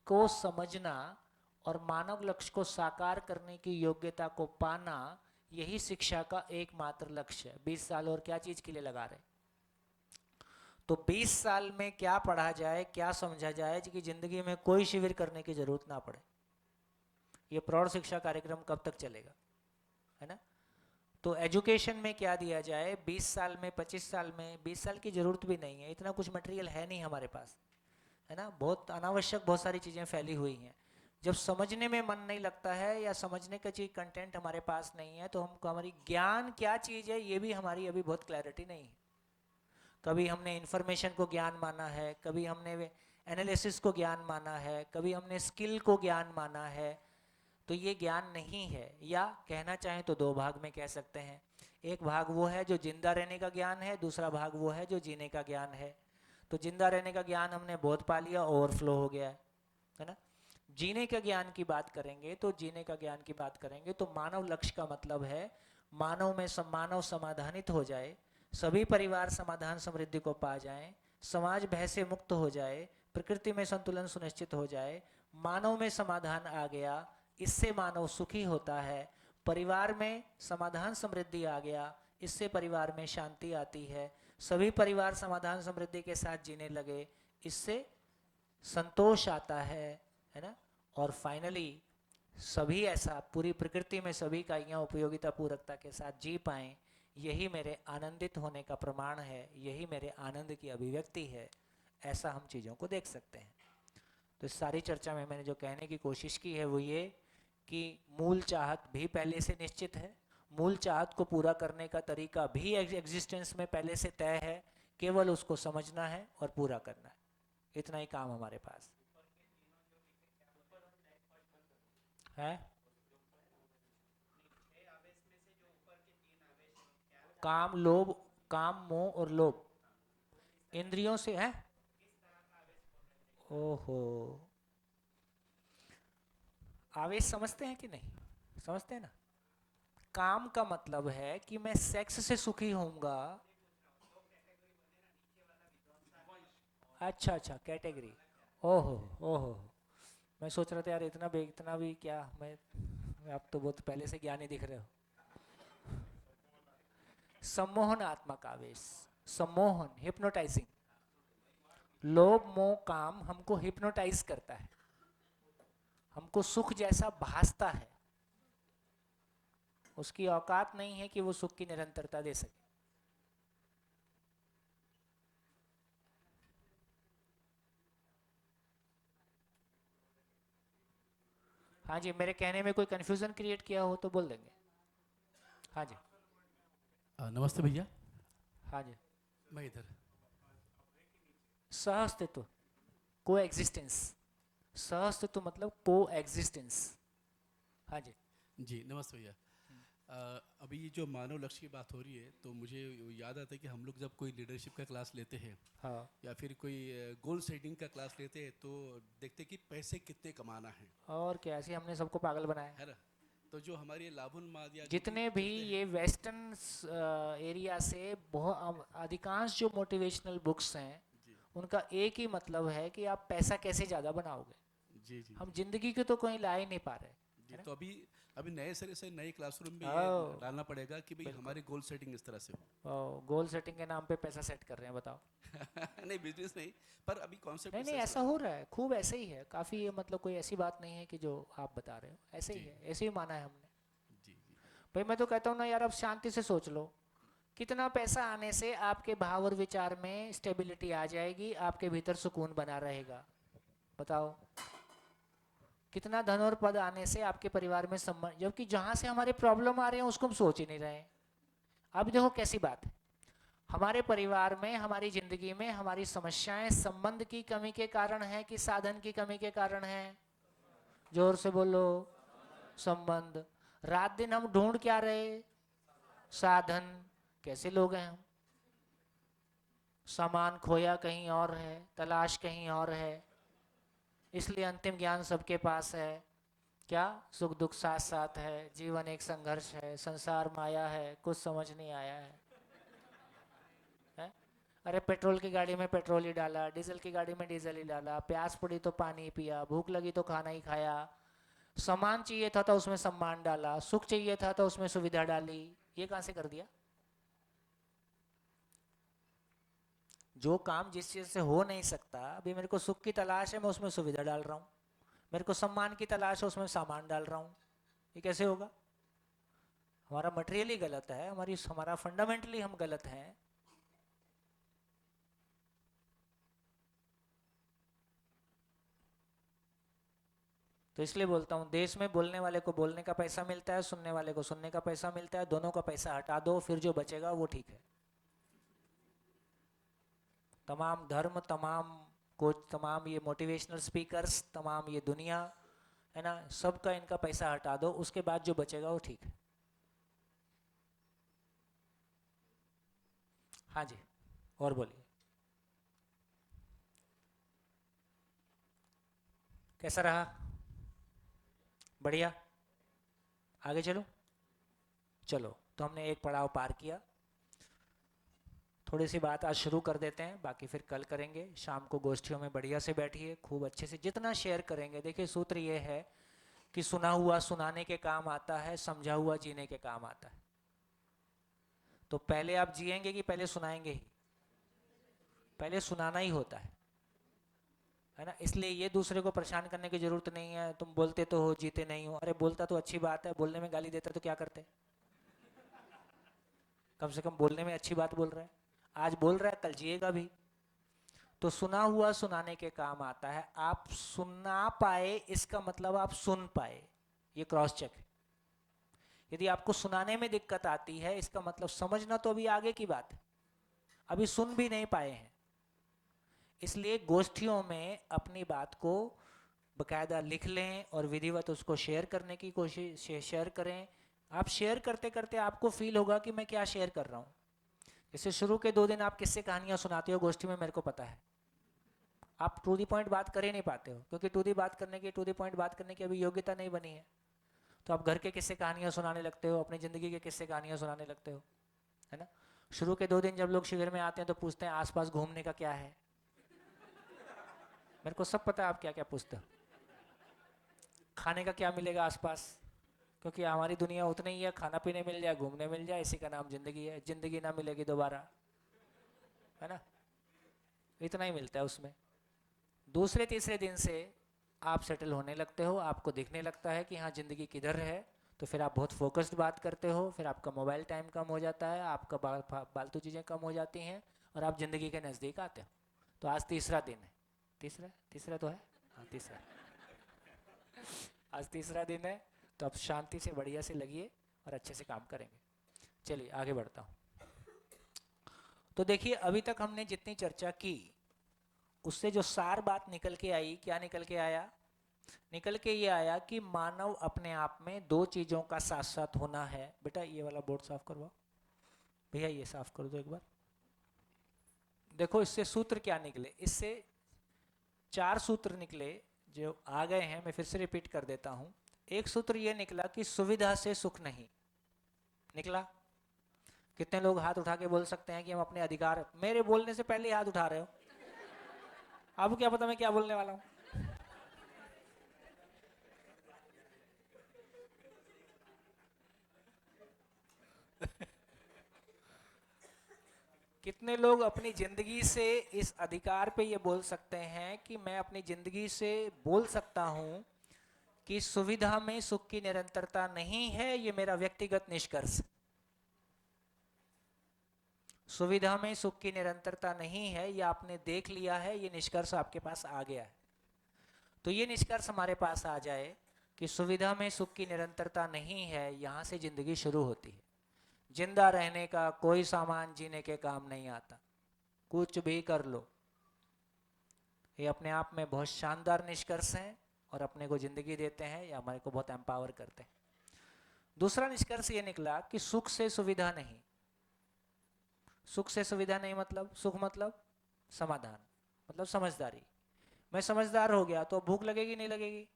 को समझना और मानव लक्ष्य को साकार करने की योग्यता को पाना, यही शिक्षा का एकमात्र लक्ष्य है। 20 साल और क्या चीज के लिए लगा रहे? तो 20 साल में क्या पढ़ा जाए, क्या समझा जाए कि जिंदगी में कोई शिविर करने की जरूरत ना पड़े। ये प्रौढ़ शिक्षा कार्यक्रम कब तक चलेगा, है ना। तो एजुकेशन में क्या दिया जाए 20 साल में, 25 साल में? 20 साल की जरूरत भी नहीं है, इतना कुछ मटेरियल है नहीं हमारे पास, है ना। बहुत अनावश्यक बहुत सारी चीजें फैली हुई हैं। जब समझने में मन नहीं लगता है या समझने का चीज कंटेंट हमारे पास नहीं है, तो हमको हमारी ज्ञान क्या चीज है ये भी हमारी अभी बहुत क्लैरिटी नहीं है। कभी हमने इंफॉर्मेशन को ज्ञान माना है, कभी हमने एनालिसिस को ज्ञान माना है, कभी हमने स्किल को ज्ञान माना है। तो ये ज्ञान नहीं है, या कहना चाहें तो 2 भाग में कह सकते हैं। एक भाग वो है जो जिंदा रहने का ज्ञान है, दूसरा भाग वो है जो जीने का ज्ञान है। तो जिंदा रहने का ज्ञान हमने बहुत पा लिया, ओवरफ्लो हो गया है ना। जीने का ज्ञान की बात करेंगे तो जीने का ज्ञान की बात करेंगे तो मानव लक्ष्य का मतलब है मानव में मानव समाधानित हो जाए, सभी परिवार समाधान समृद्धि को पा जाएं, समाज भय से मुक्त हो जाए, प्रकृति में संतुलन सुनिश्चित हो जाए, मानव में समाधान आ गया, इससे मानव सुखी होता है। परिवार में समाधान समृद्धि आ गया, इससे परिवार में शांति आती है। सभी परिवार समाधान समृद्धि के साथ जीने लगे, इससे संतोष आता है ना। और फाइनली सभी ऐसा पूरी प्रकृति में सभी इकाइयाँ उपयोगिता पूरकता के साथ जी पाएं, यही मेरे आनंदित होने का प्रमाण है, यही मेरे आनंद की अभिव्यक्ति है। ऐसा हम चीज़ों को देख सकते हैं। तो इस सारी चर्चा में मैंने जो कहने की कोशिश की है वो ये कि मूल चाहत भी पहले से निश्चित है, मूल चाहत को पूरा करने का तरीका भी एग्जिस्टेंस में पहले से तय है, केवल उसको समझना है और पूरा करना है। इतना ही काम हमारे पास है। काम, लोभ, काम, मोह और लोभ इंद्रियों से है। ओहो, आवेश समझते हैं कि नहीं? समझते हैं ना। काम का मतलब है कि मैं सेक्स से सुखी होऊंगा। अच्छा अच्छा, कैटेगरी। ओहो ओहो, मैं सोच रहा था यार इतना भी क्या, मैं आप तो बहुत पहले से ज्ञानी दिख रहे हो। सम्मोहनात्मक आवेश, सम्मोहन, हिप्नोटाइजिंग। लोभ मोह काम हमको हिप्नोटाइज करता है, हमको सुख जैसा भासता है। उसकी औकात नहीं है कि वो सुख की निरंतरता दे सके। हाँ जी, मेरे कहने में कोई कंफ्यूजन क्रिएट किया हो तो बोल देंगे। हाँ जी, नमस्ते भैया। हाँ जी, मैं इधर। सह अस्तित्व, को एग्जिस्टेंस, सह अस्तित्व मतलब को एग्जिस्टेंस। हाँ जी। जी नमस्ते भैया। अभी ये जो मानव लक्ष्य की बात हो रही है तो मुझे याद आता है कि हम लोग जब कोई लीडरशिप का क्लास लेते हैं हाँ या फिर कोई गोल सेटिंग का क्लास लेते हैं तो देखते हैं कि पैसे कितने कमाना है, और क्या, ऐसे हमने सबको पागल बनाया है। है ना। तो जो हमारे लाभुन माद या जो जितने भी चलते हैं, ये वेस्टर्न एरिया से बहुत अधिकांश जो मोटिवेशनल बुक्स हैं जी उनका एक ही मतलब है कि आप पैसा कैसे ज़्यादा बनाओगे। जी जी हम जिंदगी को तो कहीं ला ही नहीं पा रहे, जी है ना? तो अभी नए सिरे से नए क्लासरूम में आओ, ये डालना पड़ेगा कि भाई बिल्कुल। हमारी गोल सेटिंग इस तरह से हो। गोल सेटिंग के नाम पे पैसा सेट कर रहे हैं, बताओ। नहीं बिजनेस नहीं, पर अभी कॉन्सेप्ट नहीं नहीं, ऐसा हो रहा है, खूब ऐसे ही है, काफ़ी ये मतलब कोई ऐसी बात नहीं है कि जो आप बता रहे हो, ऐसे ही जी। है, ऐसे ही माना है हमने। जी जी भाई मैं तो कहता हूँ ना यार, अब शांति से सोच लो, कितना पैसा आने से आपके भाव और विचार में स्टेबिलिटी आ जाएगी, आपके भीतर सुकून बना रहेगा, बताओ। कितना धन और पद आने से आपके परिवार में सम्मान, जबकि जहां से हमारे प्रॉब्लम आ रहे हैं उसको हम सोच ही नहीं रहे हैं। अब देखो कैसी बात है, हमारे परिवार में, हमारी जिंदगी में हमारी समस्याएं संबंध की कमी के कारण है कि साधन की कमी के कारण है? जोर से बोलो, संबंध। रात दिन हम ढूंढ क्या रहे? साधन। कैसे लोग हैं हम? सामान खोया कहीं और है, तलाश कहीं और है, इसलिए अंतिम ज्ञान सबके पास है। क्या? सुख दुख साथ साथ है, जीवन एक संघर्ष है, संसार माया है, कुछ समझ नहीं आया है? अरे पेट्रोल की गाड़ी में पेट्रोल ही डाला, डीजल की गाड़ी में डीजल ही डाला, प्यास पड़ी तो पानी पिया, भूख लगी तो खाना ही खाया, सम्मान चाहिए था तो उसमें सम्मान डाला, सुख चाहिए था तो उसमें सुविधा डाली। ये कहां से कर दिया? जो काम जिस चीज से हो नहीं सकता, अभी मेरे को सुख की तलाश है, मैं उसमें सुविधा डाल रहा हूं। मेरे को सम्मान की तलाश है, उसमें सामान डाल रहा हूं। ये कैसे होगा? हमारा मटेरियल ही गलत है, हमारा फंडामेंटली हम गलत हैं। तो इसलिए बोलता हूं, देश में बोलने वाले को बोलने का पैसा मिलता है, सुनने वाले को सुनने का पैसा मिलता है, दोनों का पैसा हटा दो, फिर जो बचेगा वो ठीक है। तमाम धर्म, तमाम कोच, तमाम ये मोटिवेशनल स्पीकर्स, तमाम ये दुनिया है ना, सबका इनका पैसा हटा दो, उसके बाद जो बचेगा वो ठीक है। हाँ जी, और बोलिए, कैसा रहा? बढ़िया? आगे चलो। चलो, तो हमने एक पड़ाव पार किया। थोड़ी सी बात आज शुरू कर देते हैं, बाकी फिर कल करेंगे। शाम को गोष्ठियों में बढ़िया से बैठिए, खूब अच्छे से जितना शेयर करेंगे। देखिए सूत्र ये है कि सुना हुआ सुनाने के काम आता है, समझा हुआ जीने के काम आता है। तो पहले आप जिएंगे कि पहले सुनाएंगे ही? पहले सुनाना ही होता है ना। इसलिए ये दूसरे को परेशान करने की जरूरत नहीं है, तुम बोलते तो हो जीते नहीं हो। अरे बोलता तो अच्छी बात है, बोलने में गाली देता तो क्या करते? कम से कम बोलने में अच्छी बात बोल रहा है, आज बोल रहा है, कल जिएगा भी। तो सुना हुआ सुनाने के काम आता है। आप सुनना पाए इसका मतलब आप सुन पाए, ये क्रॉस चेक है। यदि आपको सुनाने में दिक्कत आती है, इसका मतलब समझना तो अभी आगे की बात है, अभी सुन भी नहीं पाए हैं। इसलिए गोष्ठियों में अपनी बात को बकायदा लिख लें और विधिवत उसको शेयर करने की कोशिश, शेयर करें। आप शेयर करते करते आपको फील होगा कि मैं क्या शेयर कर रहा हूँ। जैसे शुरू के 2 दिन आप किससे कहानियां सुनाते हो गोष्ठी में, मेरे को पता है आप टू दी पॉइंट बात कर ही नहीं पाते हो, क्योंकि टू दी पॉइंट बात करने की अभी योग्यता नहीं बनी है। तो आप घर के किस्से कहानियां सुनाने लगते हो, अपनी जिंदगी के किस्से कहानियां सुनाने लगते हो, है ना। शुरू के 2 दिन जब लोग शिविर में आते हैं तो पूछते हैं आसपास घूमने का क्या है। मेरे को सब पता है आप क्या क्या पूछते हो। खाने का क्या मिलेगा आसपास, क्योंकि हमारी दुनिया उतनी ही है, खाना पीने मिल जाए, घूमने मिल जाए, इसी का नाम जिंदगी है। जिंदगी ना मिलेगी दोबारा, है ना, इतना ही मिलता है उसमें। दूसरे तीसरे दिन से आप सेटल होने लगते हो, आपको दिखने लगता है कि हाँ जिंदगी किधर है। तो फिर आप बहुत फोकस्ड बात करते हो, फिर आपका मोबाइल टाइम कम हो जाता है, आपका फालतू चीज़ें कम हो जाती हैं और आप जिंदगी के नज़दीक आते हो। तो आज तीसरा दिन है, तीसरा तो है, हाँ तीसरा, आज तीसरा दिन है। तो अब शांति से बढ़िया से लगिए और अच्छे से काम करेंगे। चलिए आगे बढ़ता हूँ। तो देखिए अभी तक हमने जितनी चर्चा की उससे जो सार बात निकल के आई, क्या निकल के आया? निकल के ये आया कि मानव अपने आप में दो चीजों का साथ साथ होना है। बेटा ये वाला बोर्ड साफ करवाओ, भैया ये साफ कर दो एक बार। देखो इससे सूत्र क्या निकले, इससे 4 सूत्र निकले जो आ गए हैं, मैं फिर से रिपीट कर देता हूं। एक सूत्र ये निकला कि सुविधा से सुख नहीं निकला। कितने लोग हाथ उठा के बोल सकते हैं कि हम अपने अधिकार, मेरे बोलने से पहले ही हाथ उठा रहे हो? अब क्या पता मैं क्या बोलने वाला हूं। कितने लोग अपनी जिंदगी से इस अधिकार पे ये बोल सकते हैं कि मैं अपनी जिंदगी से बोल सकता हूं कि सुविधा में सुख की निरंतरता नहीं है? ये मेरा व्यक्तिगत निष्कर्ष। सुविधा में सुख की निरंतरता नहीं है, ये आपने देख लिया है, ये निष्कर्ष आपके पास आ गया है। तो ये निष्कर्ष हमारे पास आ जाए कि सुविधा में सुख की निरंतरता नहीं है, यहां से जिंदगी शुरू होती है। जिंदा रहने का कोई सामान जीने के काम नहीं आता, कुछ भी कर लो। ये अपने आप में बहुत शानदार निष्कर्ष हैं और अपने को जिंदगी देते हैं या हमारे को बहुत एम्पावर करते हैं। दूसरा निष्कर्ष ये निकला कि सुख से सुविधा नहीं। सुख से सुविधा नहीं मतलब, सुख मतलब समाधान, मतलब समझदारी। मैं समझदार हो गया तो भूख लगेगी नहीं लगेगी?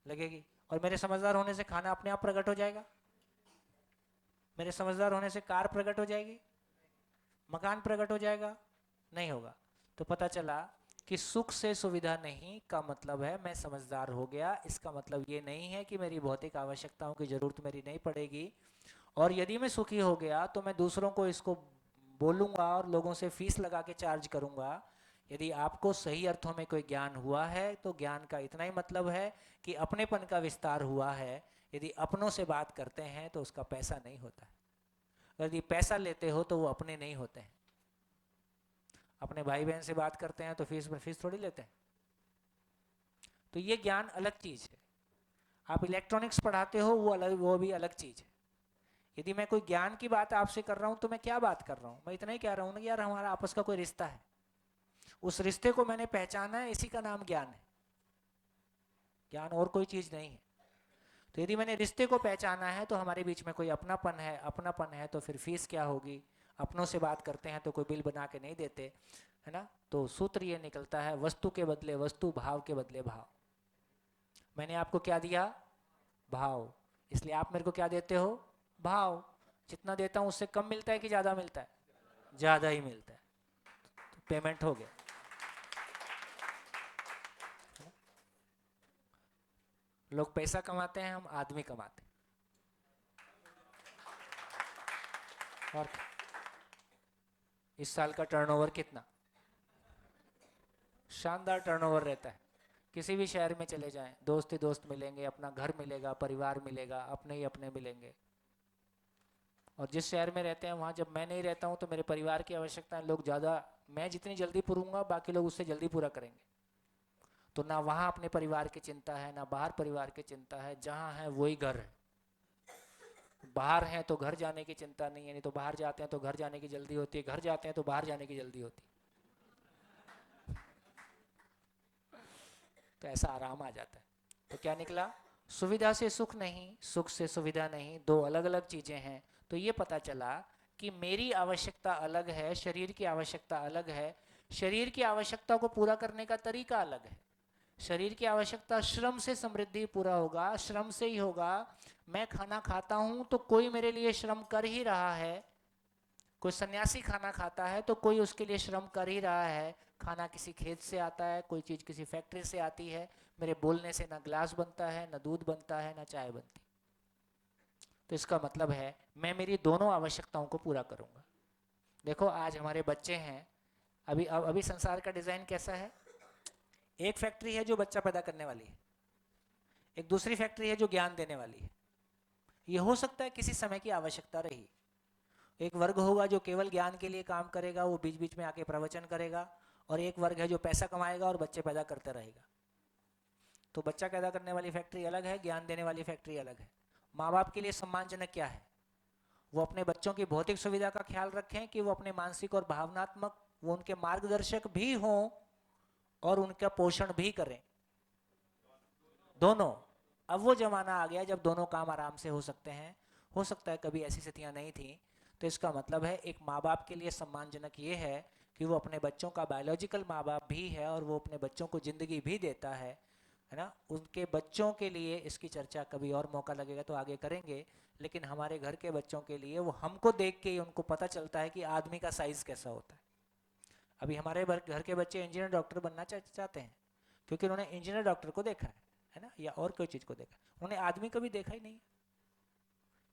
लगेगी। और मेरे समझदार होने से खाना अपने आप प्रकट हो जाएगा? मेरे समझदार होने से कार प्रकट हो जाएगी? मकान प्रकट हो जाएगा? नहीं होगा। तो पता चला कि सुख से सुविधा नहीं का मतलब है मैं समझदार हो गया। इसका मतलब ये नहीं है कि मेरी भौतिक आवश्यकताओं की जरूरत मेरी नहीं पड़ेगी। और यदि मैं सुखी हो गया तो मैं दूसरों को इसको बोलूंगा और लोगों से फीस लगा के चार्ज करूंगा। यदि आपको सही अर्थों में कोई ज्ञान हुआ है तो ज्ञान का इतना ही मतलब है कि अपनेपन का विस्तार हुआ है। यदि अपनों से बात करते हैं तो उसका पैसा नहीं होता है। यदि पैसा लेते हो तो वो अपने नहीं होते हैं। अपने भाई बहन से बात करते हैं तो फीस थोड़ी लेते हैं। तो ये ज्ञान अलग चीज है। आप इलेक्ट्रॉनिक्स पढ़ाते हो वो भी अलग चीज है। यदि मैं कोई ज्ञान की बात आपसे कर रहा हूं तो मैं क्या बात कर रहा हूं? मैं इतना ही कह रहा हूं ना कि यार हमारा आपस का कोई रिश्ता है, उस रिश्ते को मैंने पहचाना है, इसी का नाम ज्ञान है। ज्ञान और कोई चीज नहीं है। तो यदि मैंने रिश्ते को पहचाना है तो हमारे बीच में कोई अपनापन है। अपनापन है तो फिर फीस क्या होगी? अपनों से बात करते हैं तो कोई बिल बना के नहीं देते, है ना? तो सूत्र ये निकलता है, वस्तु के बदले वस्तु, भाव के बदले भाव। मैंने आपको क्या दिया? भाव। इसलिए आप मेरे को क्या देते हो? भाव। जितना देता हूं उससे कम मिलता है कि ज्यादा मिलता है? ज्यादा ही मिलता है। तो पेमेंट हो गया। लोग पैसा कमाते हैं, हम आदमी कमाते हैं। और इस साल का टर्नओवर कितना? शानदार टर्नओवर रहता है। किसी भी शहर में चले जाएं, दोस्त ही दोस्त मिलेंगे, अपना घर मिलेगा, परिवार मिलेगा, अपने ही अपने मिलेंगे। और जिस शहर में रहते हैं वहाँ जब मैं नहीं रहता हूँ तो मेरे परिवार की आवश्यकताएं लोग ज़्यादा, मैं जितनी जल्दी पूरूंगा बाकी लोग उससे जल्दी पूरा करेंगे। तो ना वहाँ अपने परिवार की चिंता है, ना बाहर परिवार की चिंता है। जहाँ है वही घर है। बाहर हैं तो घर जाने की चिंता नहीं है, नहीं तो बाहर जाते हैं तो घर जाने की जल्दी होती है, घर जाते हैं तो बाहर जाने की जल्दी होती है। तो ऐसा आराम आ जाता है। तो क्या निकला? सुविधा से सुख नहीं, सुख से सुविधा नहीं, दो अलग अलग चीजें हैं। तो ये पता चला कि मेरी आवश्यकता अलग है, शरीर की आवश्यकता अलग है। शरीर की आवश्यकता को पूरा करने का तरीका अलग है। शरीर की आवश्यकता श्रम से समृद्धि पूरा होगा, श्रम से ही होगा। मैं खाना खाता हूं तो कोई मेरे लिए श्रम कर ही रहा है। कोई सन्यासी खाना खाता है तो कोई उसके लिए श्रम कर ही रहा है। खाना किसी खेत से आता है, कोई चीज किसी फैक्ट्री से आती है। मेरे बोलने से ना ग्लास बनता है, ना दूध बनता है, ना चाय बनती। तो इसका मतलब है मैं मेरी दोनों आवश्यकताओं को पूरा करूंगा। देखो आज हमारे बच्चे हैं, अभी संसार का डिजाइन कैसा है? एक फैक्ट्री है जो बच्चा पैदा करने वाली है, एक दूसरी फैक्ट्री है जो ज्ञान देने वाली है। ये हो सकता है किसी समय की आवश्यकता रही। एक वर्ग होगा जो केवल ज्ञान के लिए काम करेगा, वो बीच बीच में आके प्रवचन करेगा। और एक वर्ग है जो पैसा कमाएगा और बच्चे पैदा करता रहेगा। तो बच्चा पैदा करने वाली फैक्ट्री अलग है, ज्ञान देने वाली फैक्ट्री अलग है। माँ बाप के लिए सम्मानजनक क्या है? वो अपने बच्चों की भौतिक सुविधा का ख्याल रखें कि वो अपने मानसिक और भावनात्मक, वो उनके मार्गदर्शक भी हों और उनका पोषण भी करें, दोनों। अब वो जमाना आ गया जब दोनों काम आराम से हो सकते हैं। हो सकता है कभी ऐसी स्थितियां नहीं थी, तो इसका मतलब है एक माँ बाप के लिए सम्मानजनक ये है कि वो अपने बच्चों का बायोलॉजिकल माँ बाप भी है और वो अपने बच्चों को जिंदगी भी देता है ना। उनके बच्चों के लिए इसकी चर्चा कभी और मौका लगेगा तो आगे करेंगे, लेकिन हमारे घर के बच्चों के लिए वो हमको देख के ही उनको पता चलता है कि आदमी का साइज कैसा होता है। अभी हमारे घर के बच्चे इंजीनियर डॉक्टर बनना चाहते हैं क्योंकि उन्होंने इंजीनियर डॉक्टर को देखा है ना, या और कोई चीज को देखा, उन्होंने आदमी कभी देखा ही नहीं।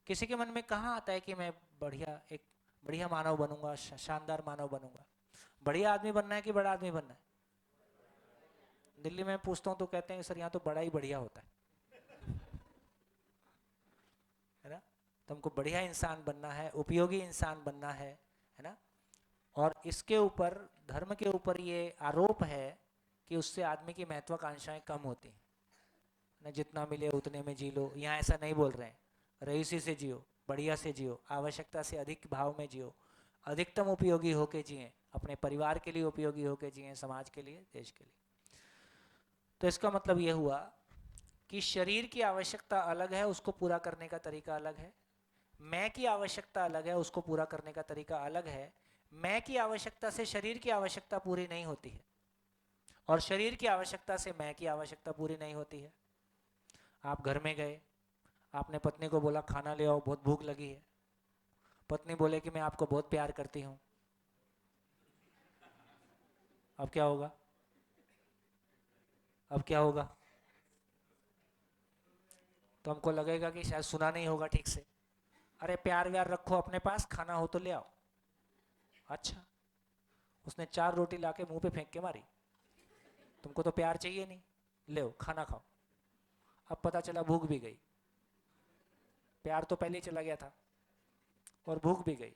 किसी के मन में कहाँ आता है कि मैं एक बढ़िया मानव बनूंगा, शानदार मानव बनूंगा। बढ़िया आदमी बनना है कि बड़ा आदमी बनना है? दिल्ली में पूछता हूँ तो कहते हैं सर यहाँ तो बड़ा ही बढ़िया होता है ना। तुमको बढ़िया इंसान बनना है, उपयोगी इंसान बनना है ना। और इसके ऊपर, धर्म के ऊपर ये आरोप है कि उससे आदमी की महत्वाकांक्षाएं कम होती हैं ना। जितना मिले उतने में जी लो, यहाँ ऐसा नहीं बोल रहे हैं। रईसी से जियो, बढ़िया से जियो, आवश्यकता से अधिक भाव में जियो, अधिकतम उपयोगी होके जिए, अपने परिवार के लिए उपयोगी होके जिए, समाज के लिए, देश के लिए। तो इसका मतलब यह हुआ कि शरीर की आवश्यकता अलग है, उसको पूरा करने का तरीका अलग है। मैं की आवश्यकता अलग है, उसको पूरा करने का तरीका अलग है। मैं की आवश्यकता से शरीर की आवश्यकता पूरी नहीं होती है और शरीर की आवश्यकता से मैं की आवश्यकता पूरी नहीं होती है। आप घर में गए, आपने पत्नी को बोला खाना ले आओ, बहुत भूख लगी है। पत्नी बोले कि मैं आपको बहुत प्यार करती हूं। अब क्या होगा? अब क्या होगा? तो हमको लगेगा कि शायद सुना नहीं होगा ठीक से। अरे प्यार व्यार रखो अपने पास, खाना हो तो ले आओ। अच्छा, उसने 4 रोटी लाके मुंह पे फेंक के मारी। तुमको तो प्यार चाहिए नहीं, ले खाना खाओ। अब पता चला भूख भी गई, प्यार तो पहले ही चला गया था और भूख भी गई।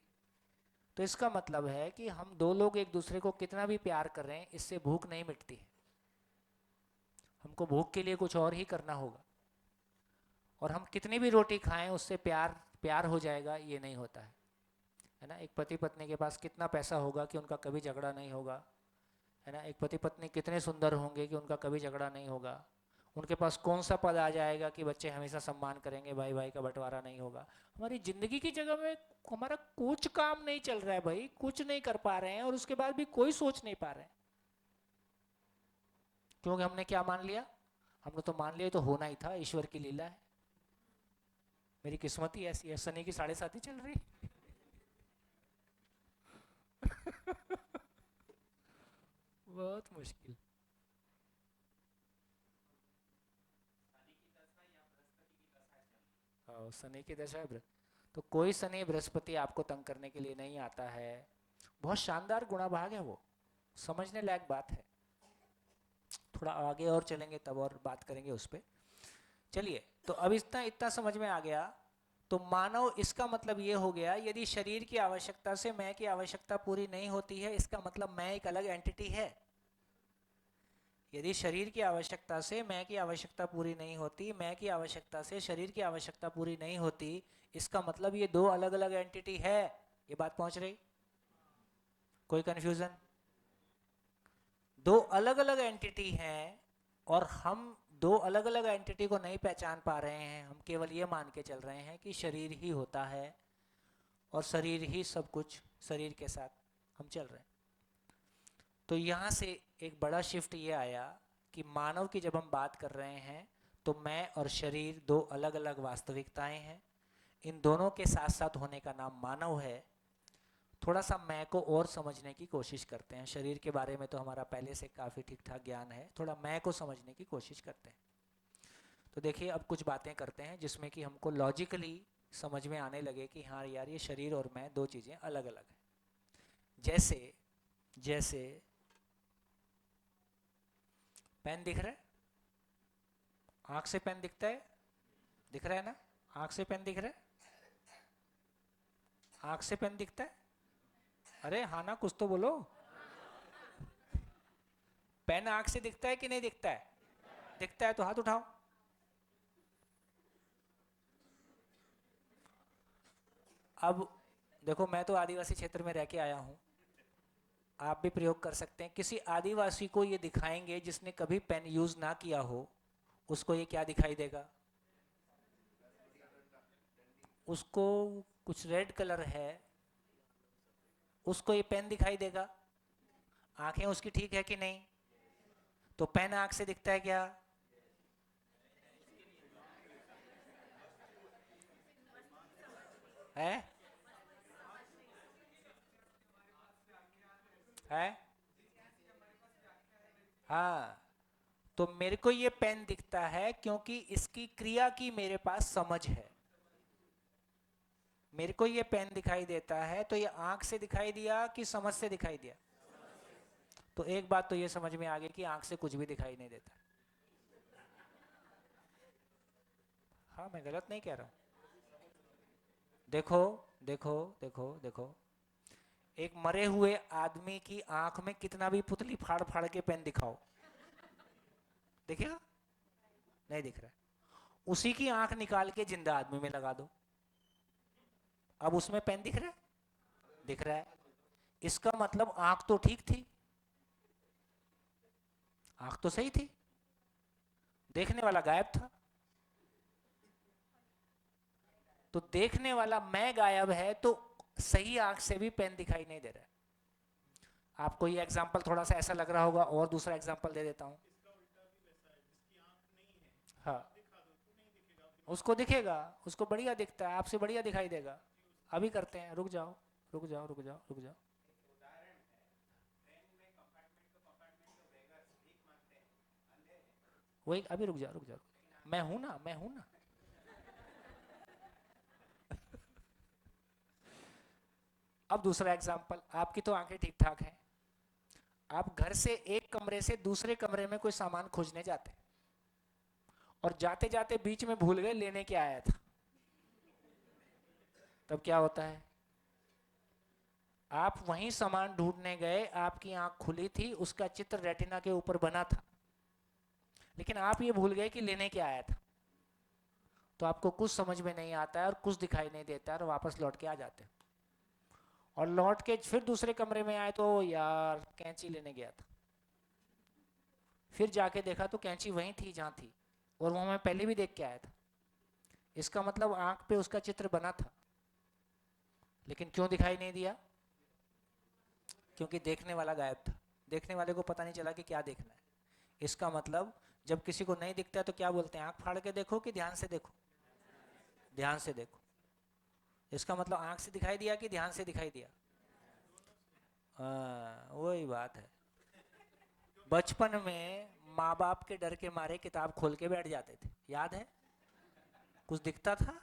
तो इसका मतलब है कि हम दो लोग एक दूसरे को कितना भी प्यार कर रहे हैं, इससे भूख नहीं मिटती है। हमको भूख के लिए कुछ और ही करना होगा। और हम कितनी भी रोटी खाएं उससे प्यार हो जाएगा, ये नहीं होता है ना। एक पति पत्नी के पास कितना पैसा होगा कि उनका कभी झगड़ा नहीं होगा, है ना। एक पति पत्नी कितने सुंदर होंगे कि उनका कभी झगड़ा नहीं होगा। उनके पास कौन सा पद आ जाएगा कि बच्चे हमेशा सम्मान करेंगे, भाई भाई का बंटवारा नहीं होगा। हमारी जिंदगी की जगह में हमारा कुछ काम नहीं चल रहा है भाई, कुछ नहीं कर पा रहे हैं और उसके बाद भी कोई सोच नहीं पा रहे हैं। क्योंकि हमने क्या मान लिया? हमने तो मान लिया तो होना ही था, ईश्वर की लीला है। मेरी किस्मत ही ऐसी है, शनि की 7.5 चल रही। बहुत मुश्किल। शनि की दशा है। तो कोई शनि बृहस्पति आपको तंग करने के लिए नहीं आता है। बहुत शानदार गुणाभाग है वो, समझने लायक बात है। थोड़ा आगे और चलेंगे तब और बात करेंगे उस पर। चलिए, तो अब इतना समझ में आ गया। तो मानव, इसका मतलब ये हो गया, यदि शरीर की आवश्यकता से मैं की आवश्यकता पूरी नहीं होती है, इसका मतलब मैं एक अलग एंटिटी है। यदि शरीर की आवश्यकता से मैं की आवश्यकता पूरी नहीं होती, मैं की आवश्यकता से शरीर की आवश्यकता पूरी नहीं होती, इसका मतलब ये दो अलग अलग एंटिटी है। ये बात पहुंच रही? कोई कंफ्यूजन? दो अलग अलग एंटिटी हैं और हम दो अलग अलग एंटिटी को नहीं पहचान पा रहे हैं। हम केवल ये मान के चल रहे हैं कि शरीर ही होता है और शरीर ही सब कुछ, शरीर के साथ हम चल रहे हैं। तो यहाँ से एक बड़ा शिफ्ट ये आया कि मानव की जब हम बात कर रहे हैं तो मैं और शरीर दो अलग अलग वास्तविकताएं हैं। इन दोनों के साथ साथ होने का नाम मानव है। थोड़ा सा मैं को और समझने की कोशिश करते हैं। शरीर के बारे में तो हमारा पहले से काफ़ी ठीक ठाक ज्ञान है, थोड़ा मैं को समझने की कोशिश करते हैं। तो देखिए, अब कुछ बातें करते हैं जिसमें कि हमको लॉजिकली समझ में आने लगे कि हाँ यार, ये शरीर और मैं दो चीज़ें अलग अलग हैं। जैसे पेन दिख रहा है? आंख से पेन दिखता है? दिख रहा है ना? आंख से पेन दिख रहा है? आंख से पेन दिखता है? अरे हाँ ना, कुछ तो बोलो। पेन आंख से दिखता है कि नहीं दिखता है? दिखता है तो हाथ उठाओ। अब देखो, मैं तो आदिवासी क्षेत्र में रह के आया हूँ, आप भी प्रयोग कर सकते हैं। किसी आदिवासी को ये दिखाएंगे जिसने कभी पेन यूज ना किया हो, उसको ये क्या दिखाई देगा? उसको कुछ रेड कलर है, उसको ये पेन दिखाई देगा। आंखें उसकी ठीक है कि नहीं? तो पेन आंख से दिखता है क्या? है? है? हाँ, तो मेरे को ये पेन दिखता है क्योंकि इसकी क्रिया की मेरे पास समझ है। मेरे को ये पेन दिखाई देता है तो ये आंख से दिखाई दिया कि समझ से दिखाई दिया? तो एक बात तो ये समझ में आ गई कि आंख से कुछ भी दिखाई नहीं देता। हाँ, मैं गलत नहीं कह रहा हूं। देखो देखो देखो देखो, एक मरे हुए आदमी की आंख में कितना भी पुतली फाड़ फाड़ के पेन दिखाओ, दिखेगा? नहीं दिख रहा है। उसी की आंख निकाल के जिंदा आदमी में लगा दो, अब उसमें पेन दिख रहा है? दिख रहा है। इसका मतलब आंख तो ठीक थी, आंख तो सही थी, देखने वाला गायब था। तो देखने वाला मैं गायब है तो सही आंख से भी पेन दिखाई नहीं दे रहा है। आपको ये एग्जांपल थोड़ा सा ऐसा लग रहा होगा, और दूसरा एग्जांपल दे देता हूं। हाँ, उसको दिखेगा, उसको बढ़िया दिखता है, आपसे बढ़िया दिखाई देगा। अभी करते हैं, रुक जाओ रुक जाओ रुक जाओ रुक जाओ। वही, अभी रुक जाओ रुक जाओ, मैं हूं ना, मैं हूं ना। अब दूसरा एग्जांपल, आपकी तो आंखें ठीक ठाक हैं, आप घर से एक कमरे से दूसरे कमरे में कोई सामान खोजने जाते, और जाते जाते बीच में भूल गए लेने क्या आया था, तब क्या होता है? आप वहीं सामान ढूंढने गए, आपकी आंख खुली थी, उसका चित्र रेटिना के ऊपर बना था, लेकिन आप ये भूल गए कि लेने क्या आया था। तो आपको कुछ समझ में नहीं आता है और कुछ दिखाई नहीं देता है, और वापस लौट के आ जाते हैं। और लौट के फिर दूसरे कमरे में आए तो यार कैंची लेने गया था, फिर जाके देखा तो कैंची वहीं थी जहां थी, और वो मैं पहले भी देख के आया था। इसका मतलब आंख पे उसका चित्र बना था, लेकिन क्यों दिखाई नहीं दिया? क्योंकि देखने वाला गायब था, देखने वाले को पता नहीं चला कि क्या देखना है। इसका मतलब जब किसी को नहीं दिखता है तो क्या बोलते हैं? आंख फाड़ के देखो कि ध्यान से देखो? ध्यान से देखो। इसका मतलब आंख से दिखाई दिया कि ध्यान से दिखाई दिया? वही बात है। बचपन में माँ बाप के डर के मारे किताब खोल के बैठ जाते थे, याद है? कुछ दिखता था?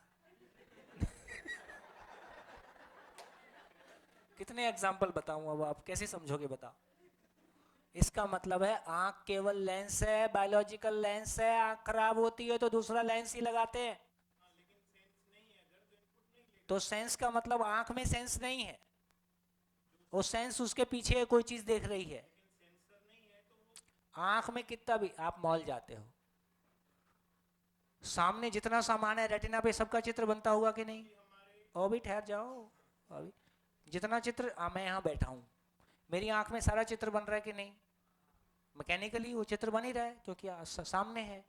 कितने एग्जाम्पल बताऊं, अब आप कैसे समझोगे बताओ? इसका मतलब है आंख केवल लेंस है, बायोलॉजिकल लेंस है। आंख खराब होती है तो दूसरा लेंस ही लगाते हैं। तो सेंस का मतलब आंख में सेंस नहीं है, वो सेंस उसके पीछे कोई चीज देख रही है। आंख में कितना भी आप मॉल जाते हो, सामने जितना सामान है रेटिना पे सबका चित्र बनता होगा कि नहीं? और भी ठहर जाओ, अभी जितना चित्र मैं यहां बैठा हूं, मेरी आंख में सारा चित्र बन रहा है कि नहीं? मैकेनिकली वो चित्र बन ही रहा है क्योंकि सामने है।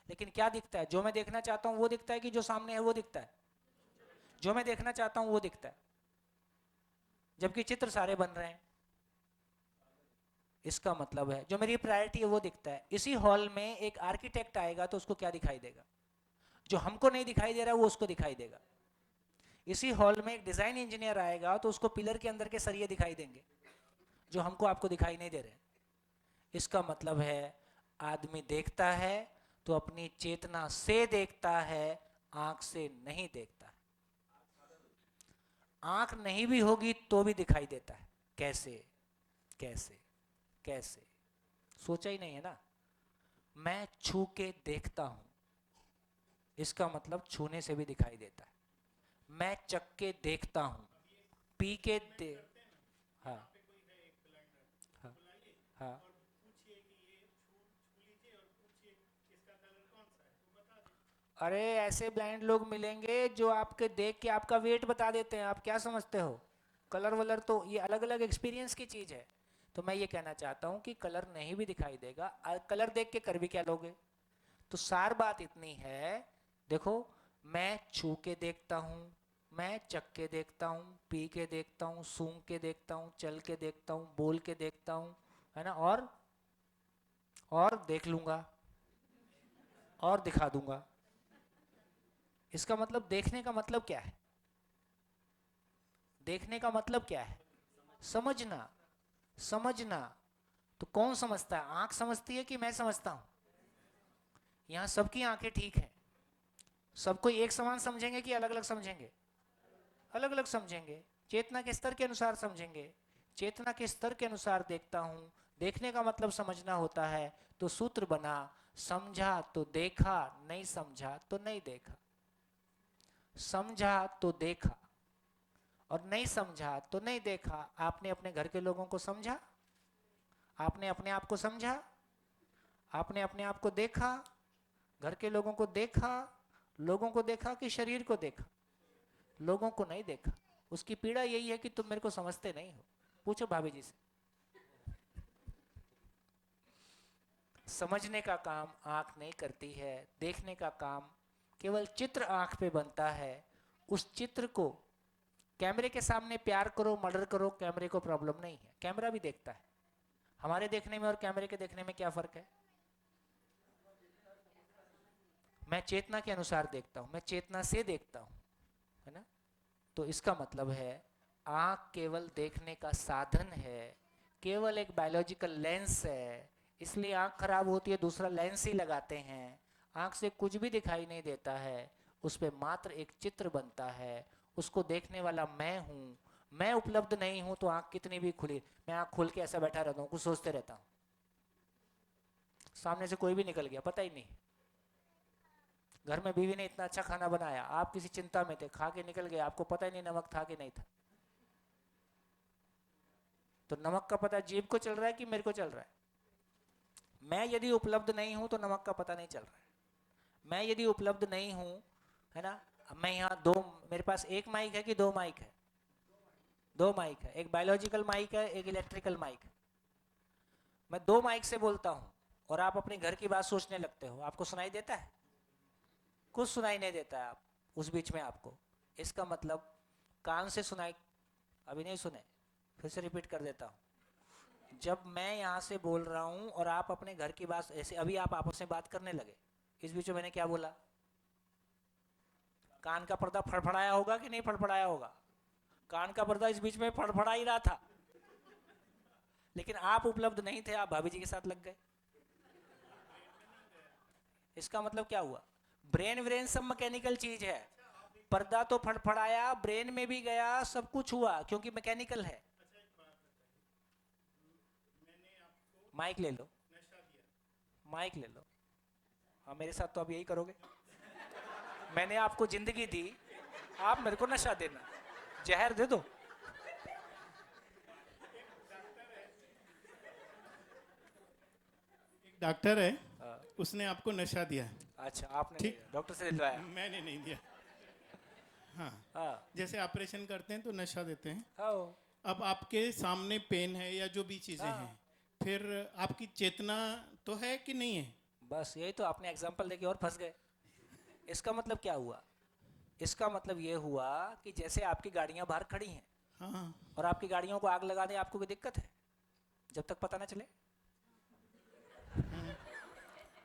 लेकिन क्या दिखता है? जो मैं देखना चाहता हूं वो दिखता है कि जो सामने है वो दिखता है? जो मैं देखना चाहता हूं वो दिखता है, जबकि चित्र सारे बन रहे हैं। इसका मतलब है जो मेरी प्रायोरिटी है वो दिखता है। इसी हॉल में एक आर्किटेक्ट आएगा तो उसको क्या दिखाई देगा? जो हमको नहीं दिखाई दे रहा है वो उसको दिखाई देगा। इसी हॉल में एक डिजाइन इंजीनियर आएगा तो उसको पिलर के अंदर के सरिये दिखाई देंगे, जो हमको आपको दिखाई नहीं दे रहे। इसका मतलब है आदमी देखता है तो अपनी चेतना से देखता है, आंख से नहीं देखता है। आंख नहीं भी होगी तो भी दिखाई देता है। कैसे कैसे कैसे? सोचा ही नहीं है ना। मैं छू के देखता हूं, इसका मतलब छूने से भी दिखाई देता है। मैं चख के देखता हूं, पी के दे। हाँ हाँ हाँ। अरे ऐसे ब्लाइंड लोग मिलेंगे जो आपके देख के आपका वेट बता देते हैं। आप क्या समझते हो? कलर वलर तो ये अलग अलग एक्सपीरियंस की चीज है। तो मैं ये कहना चाहता हूँ कि कलर नहीं भी दिखाई देगा, कलर देख के कर भी क्या लोगे? तो सार बात इतनी है, देखो मैं छू के देखता हूँ, मैं चख के देखता हूँ, पी के देखता हूँ, सूंघ के देखता हूँ, चल के देखता हूँ, बोल के देखता हूँ, है ना, और देख लूंगा और दिखा दूंगा। इसका मतलब देखने का मतलब क्या है? देखने का मतलब क्या है? समझना। समझना तो कौन समझता है? आंख समझती है कि मैं समझता हूं? यहां सबकी आंखें ठीक हैं। सबको एक समान समझेंगे कि अलग अलग समझेंगे? अलग अलग समझेंगे। चेतना के स्तर के अनुसार समझेंगे। चेतना के स्तर के अनुसार देखता हूं। देखने का मतलब समझना होता है। तो सूत्र बना, समझा तो देखा, नहीं समझा तो नहीं देखा। समझा तो देखा और नहीं समझा तो नहीं देखा। आपने अपने घर के लोगों को समझा? आपने अपने आप को समझा? आपने अपने आप को देखा? घर के लोगों को देखा? लोगों को देखा कि शरीर को देखा? लोगों को नहीं देखा। उसकी पीड़ा यही है कि तुम मेरे को समझते नहीं हो। पूछो भाभी जी से। समझने का काम आंख नहीं करती है। देखने का काम केवल चित्र आंख पे बनता है। उस चित्र को कैमरे के सामने प्यार करो, मर्डर करो, कैमरे को प्रॉब्लम नहीं है। कैमरा भी देखता है। हमारे देखने में और कैमरे के देखने में क्या फर्क है? मैं चेतना के अनुसार देखता हूं, मैं चेतना से देखता हूं, है ना। तो इसका मतलब है आंख केवल देखने का साधन है, केवल एक बायोलॉजिकल लेंस है। इसलिए आंख खराब होती है, दूसरा लेंस ही लगाते हैं। आंख से कुछ भी दिखाई नहीं देता है, उस पर मात्र एक चित्र बनता है। उसको देखने वाला मैं हूं। मैं उपलब्ध नहीं हूं तो आंख कितनी भी खुली, मैं आंख खोल के ऐसा बैठा रहता हूं, कुछ सोचते रहता हूं, सामने से कोई भी निकल गया पता ही नहीं। घर में बीवी ने इतना अच्छा खाना बनाया, आप किसी चिंता में थे, खा के निकल गए, आपको पता ही नहीं नमक था कि नहीं था। तो नमक का पता जीभ को चल रहा है कि मेरे को चल रहा है? मैं यदि उपलब्ध नहीं हूं तो नमक का पता नहीं चल रहा है। मैं यदि उपलब्ध नहीं हूं, है ना, मैं यहाँ दो, मेरे पास एक माइक है कि दो माइक है? दो माइक है। एक बायोलॉजिकल माइक है, एक इलेक्ट्रिकल माइक है। मैं दो माइक से बोलता हूं और आप अपने घर की बात सोचने लगते हो। आपको सुनाई देता है? कुछ सुनाई नहीं देता है। आप उस बीच में आपको, इसका मतलब कान से सुनाई, अभी नहीं सुने, फिर से रिपीट कर देता हूं। जब मैं यहाँ से बोल रहा हूं और आप अपने घर की बात, ऐसे अभी आप आपस में बात करने लगे, इस बीच में मैंने क्या बोला? कान का पर्दा फड़फड़ाया होगा कि नहीं फड़फड़ाया होगा? कान का पर्दा इस बीच में फड़फड़ा ही रहा था, लेकिन आप उपलब्ध नहीं थे, आप भाभी जी के साथ लग गए। इसका मतलब क्या हुआ? ब्रेन व्रेन सब मैकेनिकल चीज है। पर्दा तो फड़फड़ाया, ब्रेन में भी गया, सब कुछ हुआ क्योंकि मैकेनिकल है। माइक ले लो, माइक ले लो। हाँ, मेरे साथ तो आप यही करोगे। मैंने आपको जिंदगी दी, आप मेरे को नशा देना, जहर दे दो। डॉक्टर है, उसने आपको नशा दिया। अच्छा, आपने डॉक्टर से दिलवाया? मैंने नहीं दिया। हाँ, हाँ। जैसे ऑपरेशन करते हैं तो नशा देते हैं। हाँ। अब आपके सामने पेन है या जो भी चीजें हाँ। हैं, फिर आपकी चेतना तो है कि नहीं है? बस यही तो, आपने एग्जाम्पल देके और फंस गए। इसका मतलब क्या हुआ? इसका मतलब ये हुआ कि जैसे आपकी गाड़ियां बाहर खड़ी हैं, हाँ। और आपकी गाड़ियों को आग लगा दे, आपको कोई दिक्कत है जब तक पता ना चले?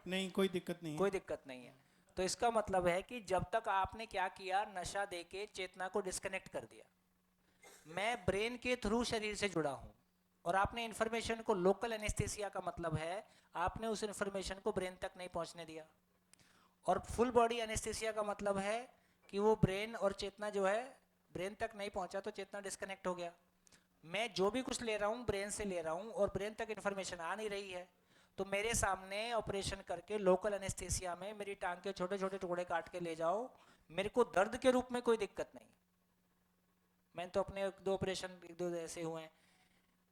नहीं, कोई दिक्कत नहीं है। कोई दिक्कत नहीं है। तो इसका मतलब है कि जब तक आपने क्या किया, नशा देके चेतना को डिस्कनेक्ट कर दिया। मैं ब्रेन के थ्रू शरीर से जुड़ा हूं और आपने इंफॉर्मेशन को, लोकल एनेस्थेसिया का मतलब है आपने उस इंफॉर्मेशन को ब्रेन तक नहीं पहुंचने दिया। और फुल बॉडी एनेस्थेसिया का मतलब है कि वो ब्रेन और चेतना जो है ब्रेन तक नहीं पहुंचा तो चेतना डिस्कनेक्ट हो गया। मैं जो भी कुछ ले रहा हूं ब्रेन से ले रहा हूं और ब्रेन तक इंफॉर्मेशन आ नहीं रही है। तो मेरे सामने ऑपरेशन करके लोकल एनेस्थेसिया में मेरी टांग के छोटे छोटे टुकड़े काट के ले जाओ, मेरे को दर्द के रूप में कोई दिक्कत नहीं। मैंने तो अपने एक दो ऑपरेशन एक दो ऐसे हुए हैं,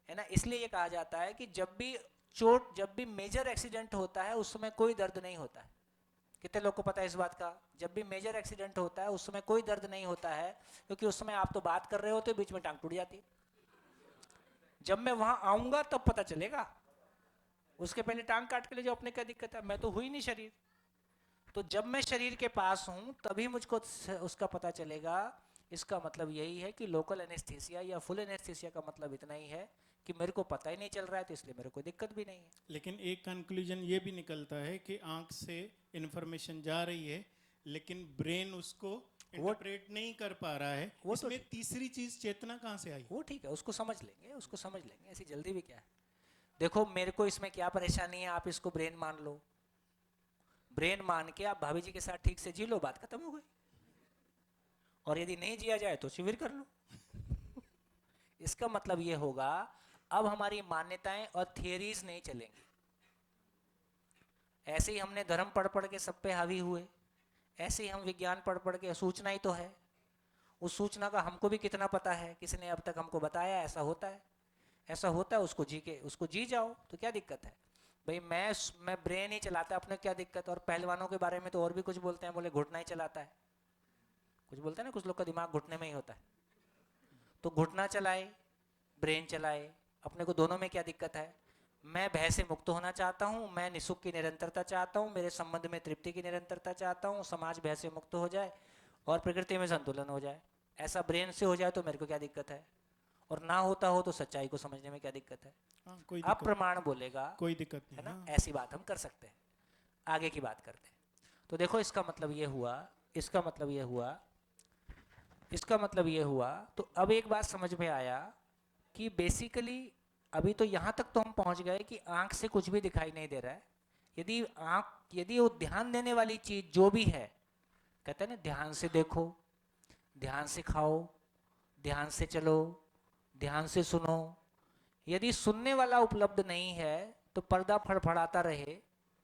है ना। इसलिए ये कहा जाता है कि जब भी चोट, जब भी मेजर एक्सीडेंट होता है उस समय कोई दर्द नहीं होता है, कितने लोग को पता है इस बात का? जब भी मेजर एक्सीडेंट होता है उस समय कोई दर्द नहीं होता है, क्योंकि उस समय आप तो बात कर रहे होते हो, बीच में टांग टूट जाती है। जब मैं वहां आऊंगा तब पता चलेगा, उसके पहले टांग काट के ले जाओ, अपने क्या दिक्कत है, मैं तो हुई नहीं शरीर। तो जब मैं शरीर के पास हूं तभी मुझको उसका पता चलेगा। इसका मतलब यही है कि लोकल एनेस्थीसिया या फुल एनेस्थीसिया का मतलब इतना ही है कि मेरे को पता ही नहीं चल रहा है, तो इसलिए मेरे को दिक्कत भी नहीं है। लेकिन एक कंक्लूजन ये भी निकलता है कि आंख से इंफॉर्मेशन जा रही है लेकिन ब्रेन उसको इंटरप्रेट नहीं कर पा रहा है। वो तो इसमें तीसरी चीज चेतना कहाँ से आई? वो ठीक है, उसको समझ लेंगे, उसको समझ लेंगे, ऐसी जल्दी भी क्या है। देखो मेरे को इसमें क्या परेशानी है, आप इसको ब्रेन मान लो, ब्रेन मान के आप भाभी जी के साथ ठीक से जी लो, बात खत्म हो गई। और यदि नहीं जिया जाए तो शिविर कर लो। इसका मतलब ये होगा अब हमारी मान्यताएं और थियरीज नहीं चलेंगी। ऐसे ही हमने धर्म पढ़ पढ़ के सब पे हावी हुए, ऐसे ही हम विज्ञान पढ़ पढ़ के, सूचना ही तो है, उस सूचना का हमको भी कितना पता है, किसी ने अब तक हमको बताया ऐसा होता है, ऐसा होता है, उसको जी जाओ, तो क्या दिक्कत है भाई। मैं ब्रेन ही चलाता है, अपने क्या दिक्कत। और पहलवानों के बारे में तो और भी कुछ बोलते हैं, बोले घुटना ही चलाता है, कुछ बोलते हैं ना, कुछ लोग का दिमाग घुटने में ही होता है। तो घुटना चलाए, ब्रेन चलाए, अपने को दोनों में क्या दिक्कत है। मैं भय से मुक्त होना चाहता हूँ, मैं निसुख की निरंतरता चाहता हूँ, मेरे संबंध में तृप्ति की निरंतरता चाहता हूँ, समाज भय से मुक्त हो जाए और प्रकृति में संतुलन हो जाए। ऐसा ब्रेन से हो जाए तो मेरे को क्या दिक्कत है, और ना होता हो तो सच्चाई को समझने में क्या दिक्कत है। कोई अब प्रमाण बोलेगा, कोई दिक्कत नहीं है ना। हाँ। ऐसी बात हम कर सकते हैं, आगे की बात करते हैं। तो देखो इसका मतलब ये हुआ, इसका मतलब ये हुआ, इसका मतलब ये हुआ। तो अब एक बात समझ में आया कि बेसिकली अभी तो यहाँ तक तो हम पहुँच गए कि आँख से कुछ भी दिखाई नहीं दे रहा है। यदि वो ध्यान देने वाली चीज जो भी है, कहते हैं ना ध्यान से देखो, ध्यान से खाओ, ध्यान से चलो, ध्यान से सुनो, यदि सुनने वाला उपलब्ध नहीं है तो पर्दा फड़फड़ाता रहे,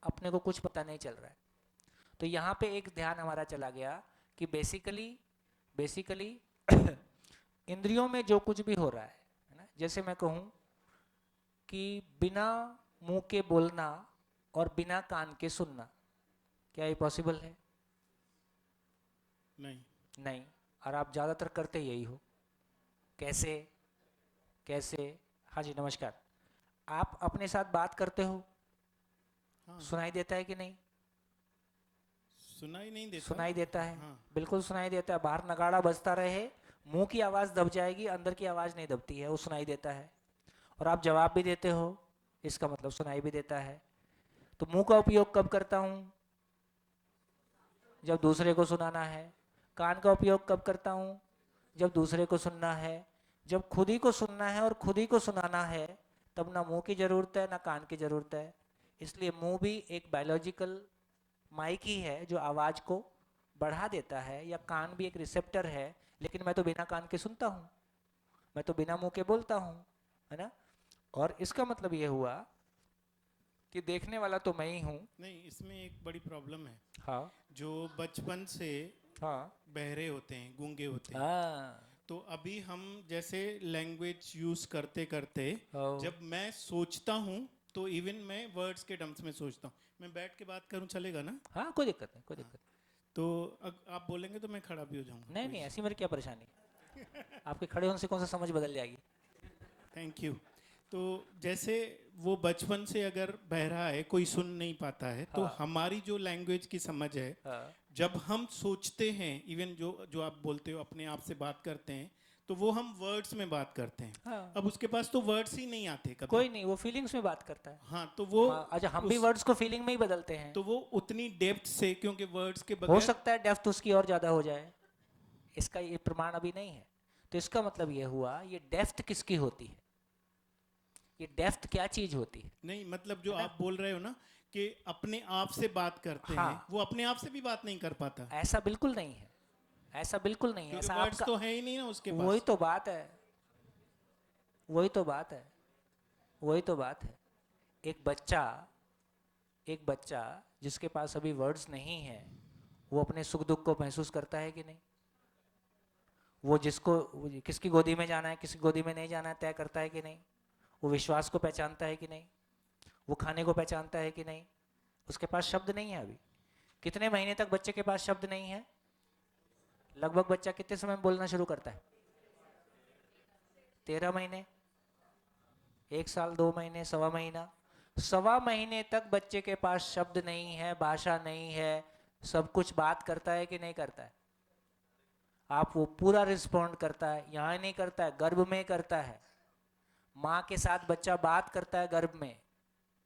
अपने को कुछ पता नहीं चल रहा है। तो यहाँ पे एक ध्यान हमारा चला गया कि बेसिकली इंद्रियों में जो कुछ भी हो रहा है ना, जैसे मैं कहूँ कि बिना मुंह के बोलना और बिना कान के सुनना, क्या ये पॉसिबल है? नहीं। और आप ज्यादातर करते यही हो। कैसे? हाँ जी नमस्कार। आप अपने साथ बात करते हो, हाँ। सुनाई देता है कि नहीं? सुनाई नहीं देता। सुनाई देता है, हाँ। बिल्कुल सुनाई देता है। बाहर नगाड़ा बजता रहे, मुंह की आवाज दब जाएगी, अंदर की आवाज नहीं दबती है, वो सुनाई देता है। और आप जवाब भी देते हो, इसका मतलब सुनाई भी देता है। तो मुंह का उपयोग कब करता हूं? जब दूसरे को सुनाना है। कान का उपयोग कब करता हूं? जब दूसरे को सुनना है। जब खुद ही को सुनना है और खुद ही को सुनाना है, तब ना मुंह की जरूरत है ना कान की जरूरत है। इसलिए मुंह भी एक बायोलॉजिकल माइक ही है जो आवाज को बढ़ा देता है, या कान भी एक रिसेप्टर है। लेकिन मैं तो बिना कान के सुनता हूँ, मैं तो बिना मुंह के बोलता हूँ, है ना। और इसका मतलब ये हुआ कि देखने वाला तो मैं ही हूँ। नहीं, इसमें एक बड़ी प्रॉब्लम है। हाँ। जो बचपन से हाँ बहरे होते हैं, गूंगे होते हैं, हाँ। तो अभी हम जैसे लैंग्वेज यूज करते करते हाँ। जब मैं सोचता हूँ तो इवन मैं वर्ड्स के टर्म्स में सोचता हूँ। मैं बैठ के बात करूँ चलेगा ना? हाँ कोई दिक्कत नहीं, कोई दिक्कत नहीं। तो आप बोलेंगे तो मैं खड़ा भी हो जाऊंगा। नहीं, ऐसी मेरी क्या परेशानी। आपके खड़े होने से कौन सा समझ बदल जाएगी। Thank you. तो जैसे वो बचपन से अगर बहरा है, कोई सुन नहीं पाता है, तो हाँ। हमारी जो लैंग्वेज की समझ है, हाँ। जब हम सोचते हैं, इवन जो आप बोलते हो अपने आप से बात करते हैं, तो वो हम वर्ड्स में बात करते हैं। हाँ। अब उसके पास तो वर्ड्स ही नहीं आते कभी। कोई नहीं, वो फीलिंग्स में बात करता है। हाँ, तो वो अच्छा, हम भी वर्ड्स को फीलिंग में ही बदलते हैं। तो वो उतनी डेप्थ से, क्योंकि वर्ड्स के हो बगैर सकता है डेप्थ उसकी और ज्यादा हो जाए, इसका ये प्रमाण अभी नहीं है। तो इसका मतलब ये हुआ, ये डेप्थ किसकी होती है, ये डेप्थ क्या चीज होती है। नहीं, मतलब जो आप बोल रहे हो ना कि अपने आप से बात करते हाँ। हैं, वो अपने आप से भी बात नहीं कर पाता, ऐसा बिल्कुल नहीं है, ऐसा बिल्कुल नहीं है। क्योंकि ऐसा वर्ड्स तो है ही नहीं ना उसके पास। वही तो बात है, वही तो बात है, वही तो बात है। एक बच्चा जिसके पास अभी वर्ड्स नहीं है, वो अपने सुख दुख को महसूस करता है कि नहीं? वो किसकी गोदी में जाना है, किसकी गोदी में नहीं जाना है तय करता है कि नहीं? वो विश्वास को पहचानता है कि नहीं? वो खाने को पहचानता है कि नहीं? उसके पास शब्द नहीं है अभी, कितने महीने तक बच्चे के पास शब्द नहीं है? लगभग बच्चा कितने समय में बोलना शुरू करता है? 13 महीने, 1 साल, 2 महीने, सवा महीना। सवा महीने तक बच्चे के पास शब्द नहीं है, भाषा नहीं है, सब कुछ बात करता है कि नहीं करता है? आप वो पूरा रिस्पॉन्ड करता है, यहाँ नहीं करता है, गर्भ में करता है। माँ के साथ बच्चा बात करता है गर्भ में,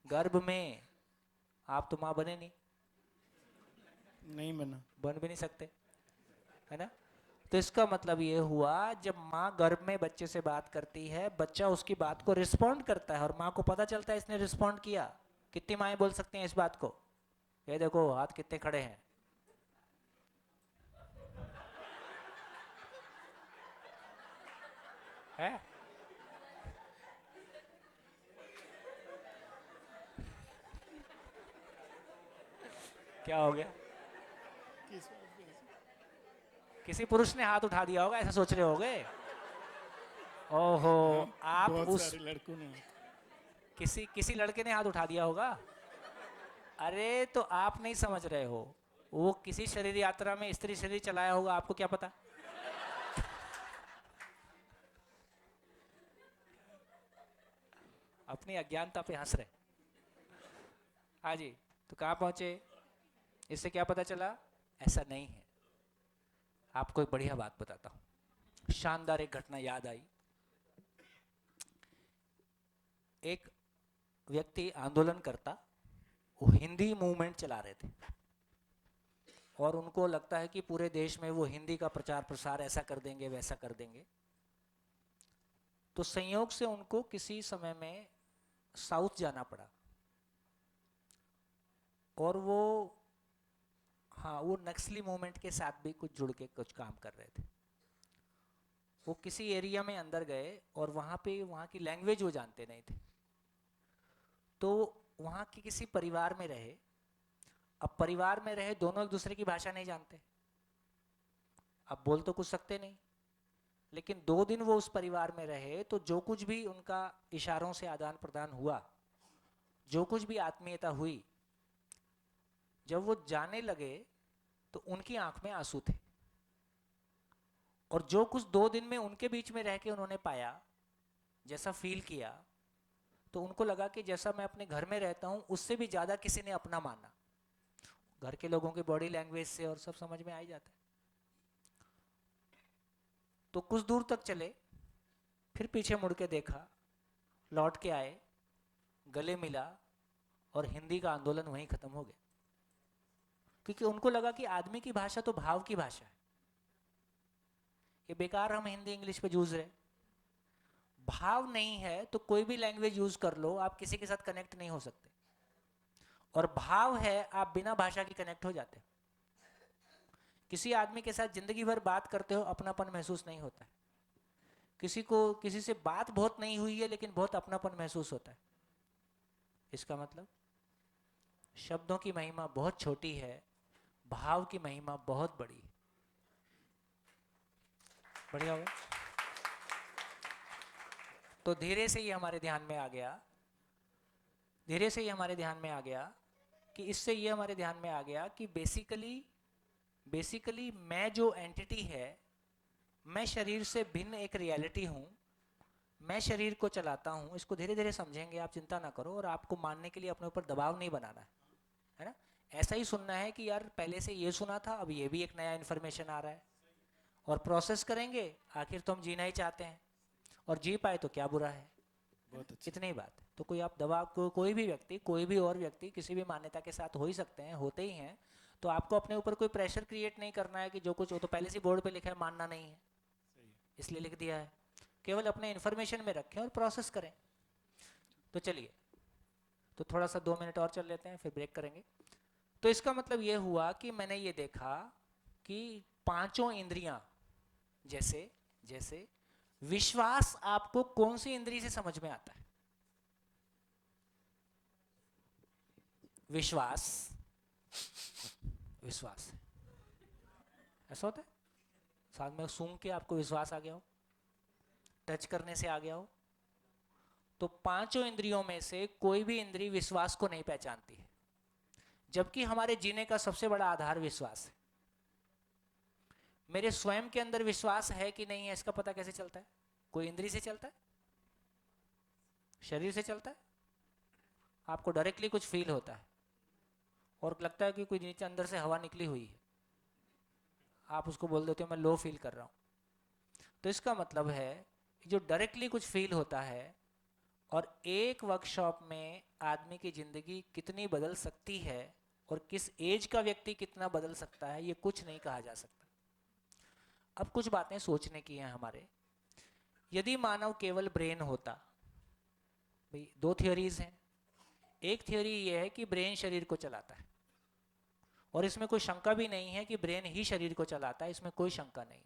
गर्भ में। आप तो माँ बने नहीं बना, बन भी नहीं सकते, है ना? तो इसका मतलब ये हुआ, जब माँ गर्भ में बच्चे से बात करती है, बच्चा उसकी बात को रिस्पॉन्ड करता है और माँ को पता चलता है इसने रिस्पॉन्ड किया। कितनी माएँ बोल सकती हैं इस बात को? ये देखो हाथ कितने खड़े हैं। है? क्या हो गया? किसी पुरुष ने हाथ उठा दिया होगा, ऐसा सोच रहे होगे? ओहो, आप उस लड़कों ने किसी लड़के ने हाथ उठा दिया होगा। अरे तो आप नहीं समझ रहे हो, वो किसी शरीर यात्रा में स्त्री शरीर चलाया होगा, आपको क्या पता? अपनी अज्ञानता पे हंस रहे। हाँ जी, तो कहाँ पहुंचे? इससे क्या पता चला? ऐसा नहीं है। आपको एक बढ़िया बात बताता हूं, शानदार एक घटना याद आई। एक व्यक्ति आंदोलन करता, वो हिंदी मूवमेंट चला रहे थे और उनको लगता है कि पूरे देश में वो हिंदी का प्रचार प्रसार ऐसा कर देंगे, वैसा कर देंगे। तो संयोग से उनको किसी समय में साउथ जाना पड़ा और वो नक्सली मूवमेंट के साथ भी कुछ जुड़ के कुछ काम कर रहे थे। वो किसी एरिया में अंदर गए और वहाँ की लैंग्वेज वो जानते नहीं थे, तो वहाँ के किसी परिवार में रहे। अब परिवार में रहे, दोनों एक दूसरे की भाषा नहीं जानते, अब बोल तो कुछ सकते नहीं, लेकिन 2 दिन वो उस परिवार में रहे, तो जो कुछ भी उनका इशारों से आदान प्रदान हुआ, जो कुछ भी आत्मीयता हुई, जब वो जाने लगे तो उनकी आंख में आंसू थे। और जो कुछ 2 दिन में उनके बीच में रह के उन्होंने पाया, जैसा फील किया, तो उनको लगा कि जैसा मैं अपने घर में रहता हूं उससे भी ज्यादा किसी ने अपना माना। घर के लोगों के बॉडी लैंग्वेज से और सब समझ में आ ही जाता है। तो कुछ दूर तक चले, फिर पीछे मुड़ के देखा, लौट के आए, गले मिला और हिंदी का आंदोलन वहीं खत्म हो गया। क्योंकि उनको लगा कि आदमी की भाषा तो भाव की भाषा है, ये बेकार हम हिंदी इंग्लिश पे जूझ रहे। भाव नहीं है तो कोई भी लैंग्वेज यूज कर लो, आप किसी के साथ कनेक्ट नहीं हो सकते। और भाव है, आप बिना भाषा के कनेक्ट हो जाते हो। किसी आदमी के साथ जिंदगी भर बात करते हो, अपनापन महसूस नहीं होता है। किसी से बात बहुत नहीं हुई है लेकिन बहुत अपनापन महसूस होता है। इसका मतलब शब्दों की महिमा बहुत छोटी है, भाव की महिमा बहुत बड़ी है। बढ़िया हो गया? तो धीरे से ये हमारे ध्यान में आ गया, धीरे से ये हमारे ध्यान में आ गया कि इससे ये हमारे ध्यान में आ गया कि बेसिकली मैं जो एंटिटी है, मैं शरीर से भिन्न एक रियलिटी हूं, मैं शरीर को चलाता हूं। इसको धीरे धीरे समझेंगे, आप चिंता ना करो। और आपको मानने के लिए अपने ऊपर दबाव नहीं बनाना है ना? ऐसा ही सुनना है कि यार पहले से ये सुना था, अब ये भी एक नया इन्फॉर्मेशन आ रहा है, और प्रोसेस करेंगे। आखिर तो हम जीना ही चाहते हैं, और जी पाए तो क्या बुरा है। इतनी ही बात। तो कोई आप दबाव को, कोई भी व्यक्ति, कोई भी और व्यक्ति किसी भी मान्यता के साथ हो ही सकते हैं, होते ही हैं। तो आपको अपने ऊपर कोई प्रेशर क्रिएट नहीं करना है कि जो कुछ हो तो पहले से बोर्ड पे लिखा है, मानना नहीं है इसलिए लिख दिया है। केवल अपने इन्फॉर्मेशन में रखें और प्रोसेस करें। तो चलिए, तो थोड़ा सा 2 मिनट और चल लेते हैं, फिर ब्रेक करेंगे। तो इसका मतलब ये हुआ कि मैंने ये देखा कि 5 इंद्रियां, जैसे विश्वास आपको कौन सी इंद्रिय से समझ में आता है? विश्वास ऐसा होता है, साथ में सूंघ के आपको विश्वास आ गया हो, टच करने से आ गया हो। तो 5 इंद्रियों में से कोई भी इंद्रिय विश्वास को नहीं पहचानती है। जबकि हमारे जीने का सबसे बड़ा आधार विश्वास है। मेरे स्वयं के अंदर विश्वास है कि नहीं है, इसका पता कैसे चलता है? कोई इंद्री से चलता है? शरीर से चलता है? आपको डायरेक्टली कुछ फील होता है और लगता है कि कोई नीचे अंदर से हवा निकली हुई है, आप उसको बोल देते हो मैं लो फील कर रहा हूं। तो इसका मतलब है जो डायरेक्टली कुछ फील होता है, और एक वर्कशॉप में आदमी की जिंदगी कितनी बदल सकती है और किस एज का व्यक्ति कितना बदल सकता है, ये कुछ नहीं कहा जा सकता। अब कुछ बातें सोचने की हैं हमारे। यदि मानव केवल ब्रेन होता, भाई दो थियोरीज हैं। एक थियोरी ये है कि ब्रेन शरीर को चलाता है, और इसमें कोई शंका भी नहीं है कि ब्रेन ही शरीर को चलाता है, इसमें कोई शंका नहीं।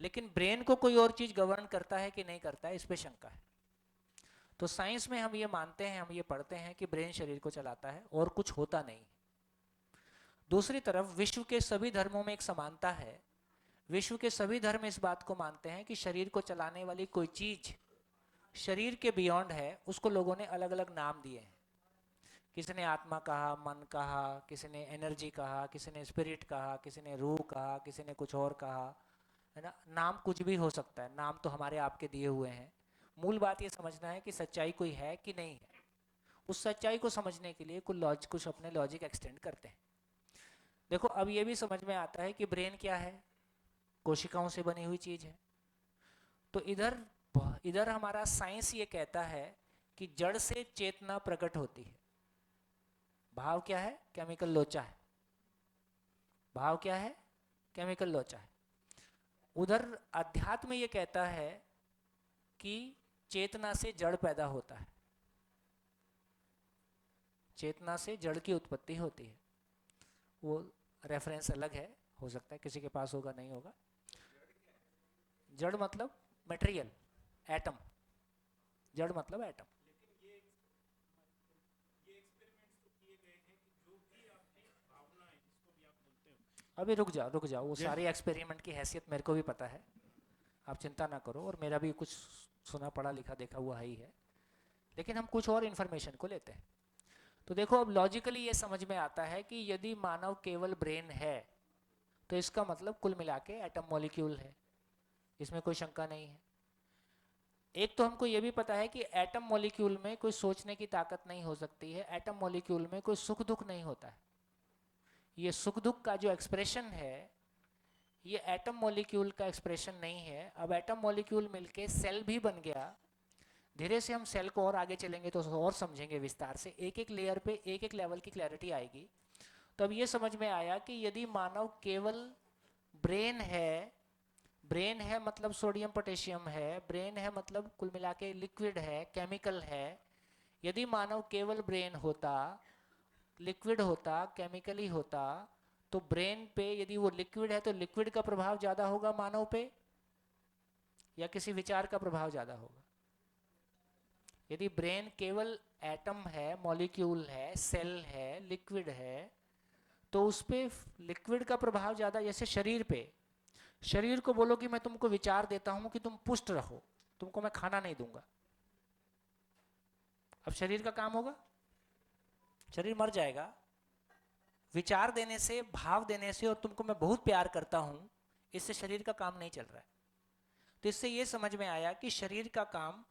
लेकिन ब्रेन को कोई और चीज गवर्न करता है कि नहीं करता है, इस पे शंका है। तो साइंस में हम ये मानते हैं, हम ये पढ़ते हैं कि ब्रेन शरीर को चलाता है और कुछ होता नहीं। दूसरी तरफ विश्व के सभी धर्मों में एक समानता है। विश्व के सभी धर्म इस बात को मानते हैं कि शरीर को चलाने वाली कोई चीज शरीर के बियॉन्ड है। उसको लोगों ने अलग अलग नाम दिए हैं। किसी ने आत्मा कहा, मन कहा, किसी ने एनर्जी कहा, किसी ने स्पिरिट कहा, किसी ने रूह कहा, किसी ने कुछ और कहा, है ना। नाम कुछ भी हो सकता है, नाम तो हमारे आपके दिए हुए हैं। मूल बात ये समझना है कि सच्चाई कोई है कि नहीं है। उस सच्चाई को समझने के लिए कुछ अपने लॉजिक एक्सटेंड करते हैं। देखो, अब ये भी समझ में आता है कि ब्रेन क्या है, कोशिकाओं से बनी हुई चीज है। तो इधर हमारा साइंस ये कहता है कि जड़ से चेतना प्रकट होती है। भाव क्या है? केमिकल लोचा है। भाव क्या है? केमिकल लोचा है। उधर अध्यात्म ये कहता है कि चेतना से जड़ पैदा होता है, चेतना से जड़ की उत्पत्ति होती है। वो रेफरेंस अलग है, हो सकता है किसी के पास होगा, नहीं होगा। जड़ मतलब मटेरियल, एटम। जड़ मतलब एटम। अभी रुक जाओ, वो सारी एक्सपेरिमेंट की हैसियत मेरे को भी पता है, आप चिंता ना करो। और मेरा भी कुछ सुना पढ़ा लिखा देखा हुआ ही है। लेकिन हम कुछ और इन्फॉर्मेशन को लेते हैं। तो देखो, अब लॉजिकली ये समझ में आता है कि यदि मानव केवल ब्रेन है तो इसका मतलब कुल मिला के एटम मॉलिक्यूल है, इसमें कोई शंका नहीं है। एक तो हमको ये भी पता है कि एटम मॉलिक्यूल में कोई सोचने की ताकत नहीं हो सकती है। एटम मॉलिक्यूल में कोई सुख दुख नहीं होता है। ये सुख दुख का जो एक्सप्रेशन है, ये एटम मॉलिक्यूल का एक्सप्रेशन नहीं है। अब एटम मॉलिक्यूल मिलके सेल भी बन गया। धीरे से हम सेल को और आगे चलेंगे तो और समझेंगे विस्तार से, एक एक लेयर पे एक एक लेवल की क्लैरिटी आएगी। तो अब ये समझ में आया कि यदि मानव केवल ब्रेन है मतलब सोडियम पोटेशियम है, ब्रेन है मतलब कुल मिला के लिक्विड है, केमिकल है। यदि मानव केवल ब्रेन होता, लिक्विड होता, केमिकली होता, तो ब्रेन पे यदि वो लिक्विड है तो लिक्विड का प्रभाव ज्यादा होगा मानव पे या किसी विचार का प्रभाव ज्यादा होगा? यदि ब्रेन केवल एटम है, मॉलिक्यूल है, सेल है, लिक्विड है, तो उस पे लिक्विड का प्रभाव ज्यादा। जैसे शरीर पे, शरीर को बोलो कि मैं तुमको विचार देता हूं कि तुम पुष्ट रहो, तुमको मैं खाना नहीं दूंगा, अब शरीर का काम होगा? शरीर मर जाएगा। विचार देने से, भाव देने से और तुमको मैं बहुत प्यार करता हूं, इससे शरीर का काम नहीं चल रहा है। तो इससे ये समझ में आया कि शरीर का काम,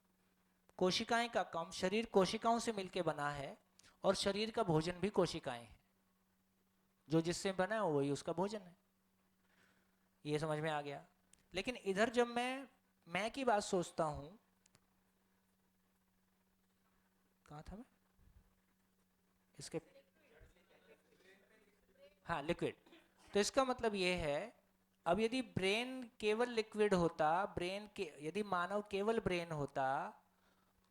कोशिकाएं का काम, शरीर कोशिकाओं से मिलके बना है और शरीर का भोजन भी कोशिकाएं हैं। जो जिससे बना है वही उसका भोजन है। ये समझ में आ गया। लेकिन इधर जब मैं की बात सोचता हूं, कहां था मैं? इसके हाँ, लिक्विड। तो इसका मतलब ये है, अब यदि ब्रेन केवल लिक्विड होता, यदि मानव केवल ब्रेन होता,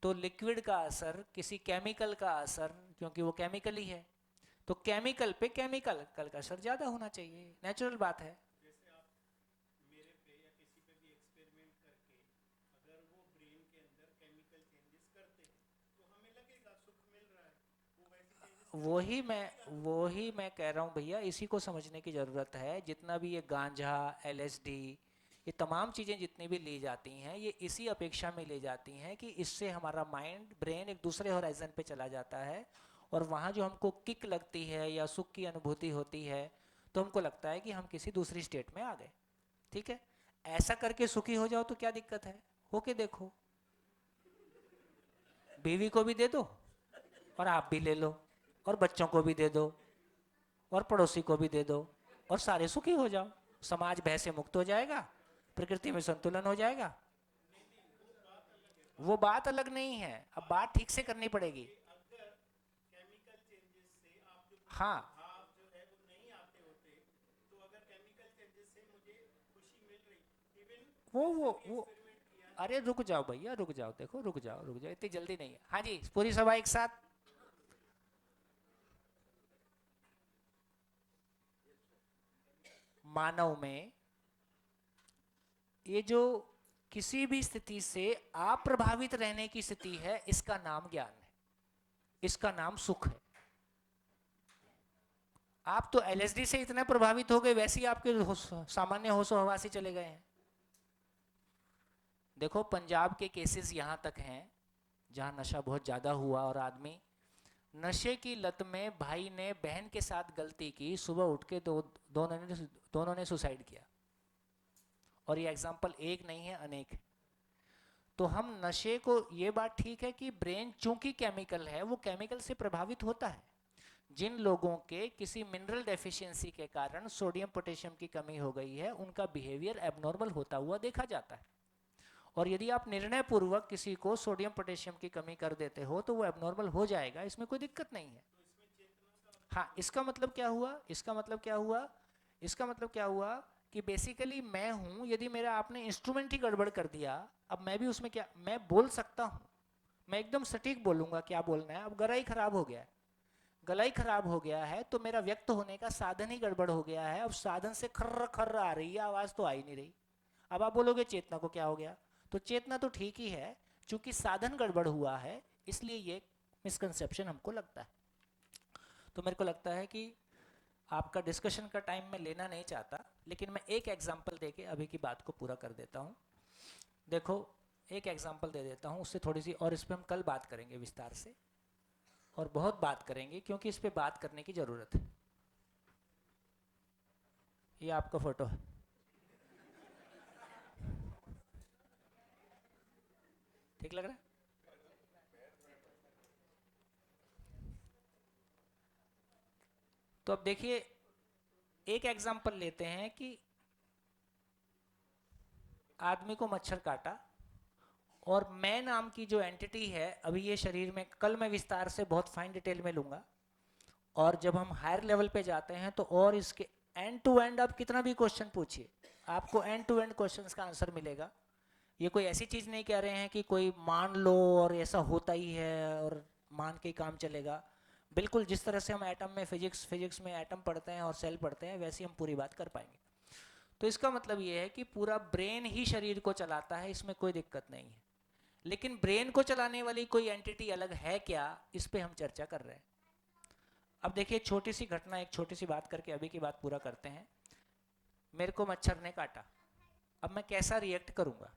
तो लिक्विड का असर, किसी केमिकल का असर, क्योंकि वो केमिकल ही है, तो केमिकल पे केमिकल का असर ज्यादा होना चाहिए, नेचुरल बात है। जैसे आप मेरे पे या किसी पे भी एक्सपेरिमेंट करके अगर वो ब्रेन के अंदर केमिकल चेंजेस करते हैं तो हमें लगेगा सुख मिल रहा है, वो वैसे चेंजेस। वही मैं कह रहा हूँ भैया, इसी को समझने की जरूरत है। जितना भी ये गांजा, LSD, ये तमाम चीजें जितनी भी ली जाती हैं, ये इसी अपेक्षा में ली जाती हैं कि इससे हमारा माइंड, ब्रेन एक दूसरे होराइजन पे चला जाता है और वहाँ जो हमको किक लगती है या सुख की अनुभूति होती है तो हमको लगता है कि हम किसी दूसरी स्टेट में आ गए। ठीक है, ऐसा करके सुखी हो जाओ तो क्या दिक्कत है, होके देखो, बीवी को भी दे दो और आप भी ले लो और बच्चों को भी दे दो और पड़ोसी को भी दे दो और सारे सुखी हो जाओ। समाज भय से मुक्त हो जाएगा, प्रकृति में संतुलन हो जाएगा। वो बात अलग नहीं है, अब बात ठीक से करनी पड़ेगी। हाँ, वो अरे रुक जाओ भैया, रुक जाओ, देखो रुक जाओ, इतनी जल्दी नहीं है। हाँ जी, पूरी सभा एक साथ। मानव में ये जो किसी भी स्थिति से अप्रभावित रहने की स्थिति है, इसका नाम ज्ञान है, इसका नाम सुख है। आप तो एलएसडी से इतने प्रभावित हो गए, वैसे ही आपके सामान्य होशो हवासी चले गए हैं। देखो पंजाब के केसेस यहां तक हैं जहां नशा बहुत ज्यादा हुआ और आदमी नशे की लत में, भाई ने बहन के साथ गलती की, सुबह उठ के दोनों ने सुसाइड किया। और ये एग्जाम्पल एक नहीं है, अनेक है। तो हम नशे को, ये बात ठीक है कि ब्रेन चूंकि केमिकल है, वो केमिकल से प्रभावित होता है। जिन लोगों के किसी मिनरल डेफिशिएंसी के कारण सोडियम पोटेशियम की कमी हो गई है, उनका बिहेवियर एबनॉर्मल होता हुआ देखा जाता है। और यदि आप निर्णय पूर्वक किसी को सोडियम पोटेशियम की कमी कर देते हो तो वो एबनॉर्मल हो जाएगा, इसमें कोई दिक्कत नहीं है। हाँ, इसका मतलब क्या हुआ कि बेसिकली मैं हूं, यदि मेरा आपने इंस्ट्रूमेंट ही गड़बड़ कर दिया, अब मैं भी उसमें क्या, मैं बोल सकता हूं, मैं एकदम सटीक बोलूंगा क्या बोलना है। अब गला ही खराब हो गया है तो मेरा व्यक्त होने का साधन ही गड़बड़ हो गया है। अब साधन से खर्र खर्र आ रही है, आवाज तो आ ही नहीं रही। अब आप बोलोगे चेतना को क्या हो गया, तो चेतना तो ठीक ही है, चूंकि साधन गड़बड़ हुआ है इसलिए ये मिसकंसेप्शन हमको लगता है। तो मेरे को लगता है कि आपका डिस्कशन का टाइम मैं लेना नहीं चाहता, लेकिन मैं एक एग्जांपल देके अभी की बात को पूरा कर देता हूँ। देखो, एक एग्जांपल दे देता हूँ, उससे थोड़ी सी और इस पर हम कल बात करेंगे विस्तार से, और बहुत बात करेंगे क्योंकि इस पे बात करने की जरूरत है। ये आपका फोटो है, ठीक लग रहा है? तो अब देखिए, एक एग्जांपल लेते हैं कि आदमी को मच्छर काटा और मैं नाम की जो एंटिटी है अभी ये शरीर में, कल मैं विस्तार से बहुत फाइन डिटेल में लूंगा। और जब हम हायर लेवल पे जाते हैं तो और इसके एंड टू एंड आप कितना भी क्वेश्चन पूछिए, आपको एंड टू एंड क्वेश्चंस का आंसर मिलेगा। ये कोई ऐसी चीज नहीं कह रहे हैं कि कोई मान लो और ऐसा होता ही है और मान के ही काम चलेगा। बिल्कुल जिस तरह से हम एटम में फिजिक्स में एटम पढ़ते हैं और सेल पढ़ते हैं, वैसे हम पूरी बात कर पाएंगे। तो इसका मतलब ये है कि पूरा ब्रेन ही शरीर को चलाता है, इसमें कोई दिक्कत नहीं है। लेकिन ब्रेन को चलाने वाली कोई एंटिटी अलग है क्या, इस पे हम चर्चा कर रहे हैं। अब देखिए, छोटी सी घटना, एक छोटी सी बात करके अभी की बात पूरा करते हैं। मेरे को मच्छर ने काटा, अब मैं कैसा रिएक्ट करूंगा?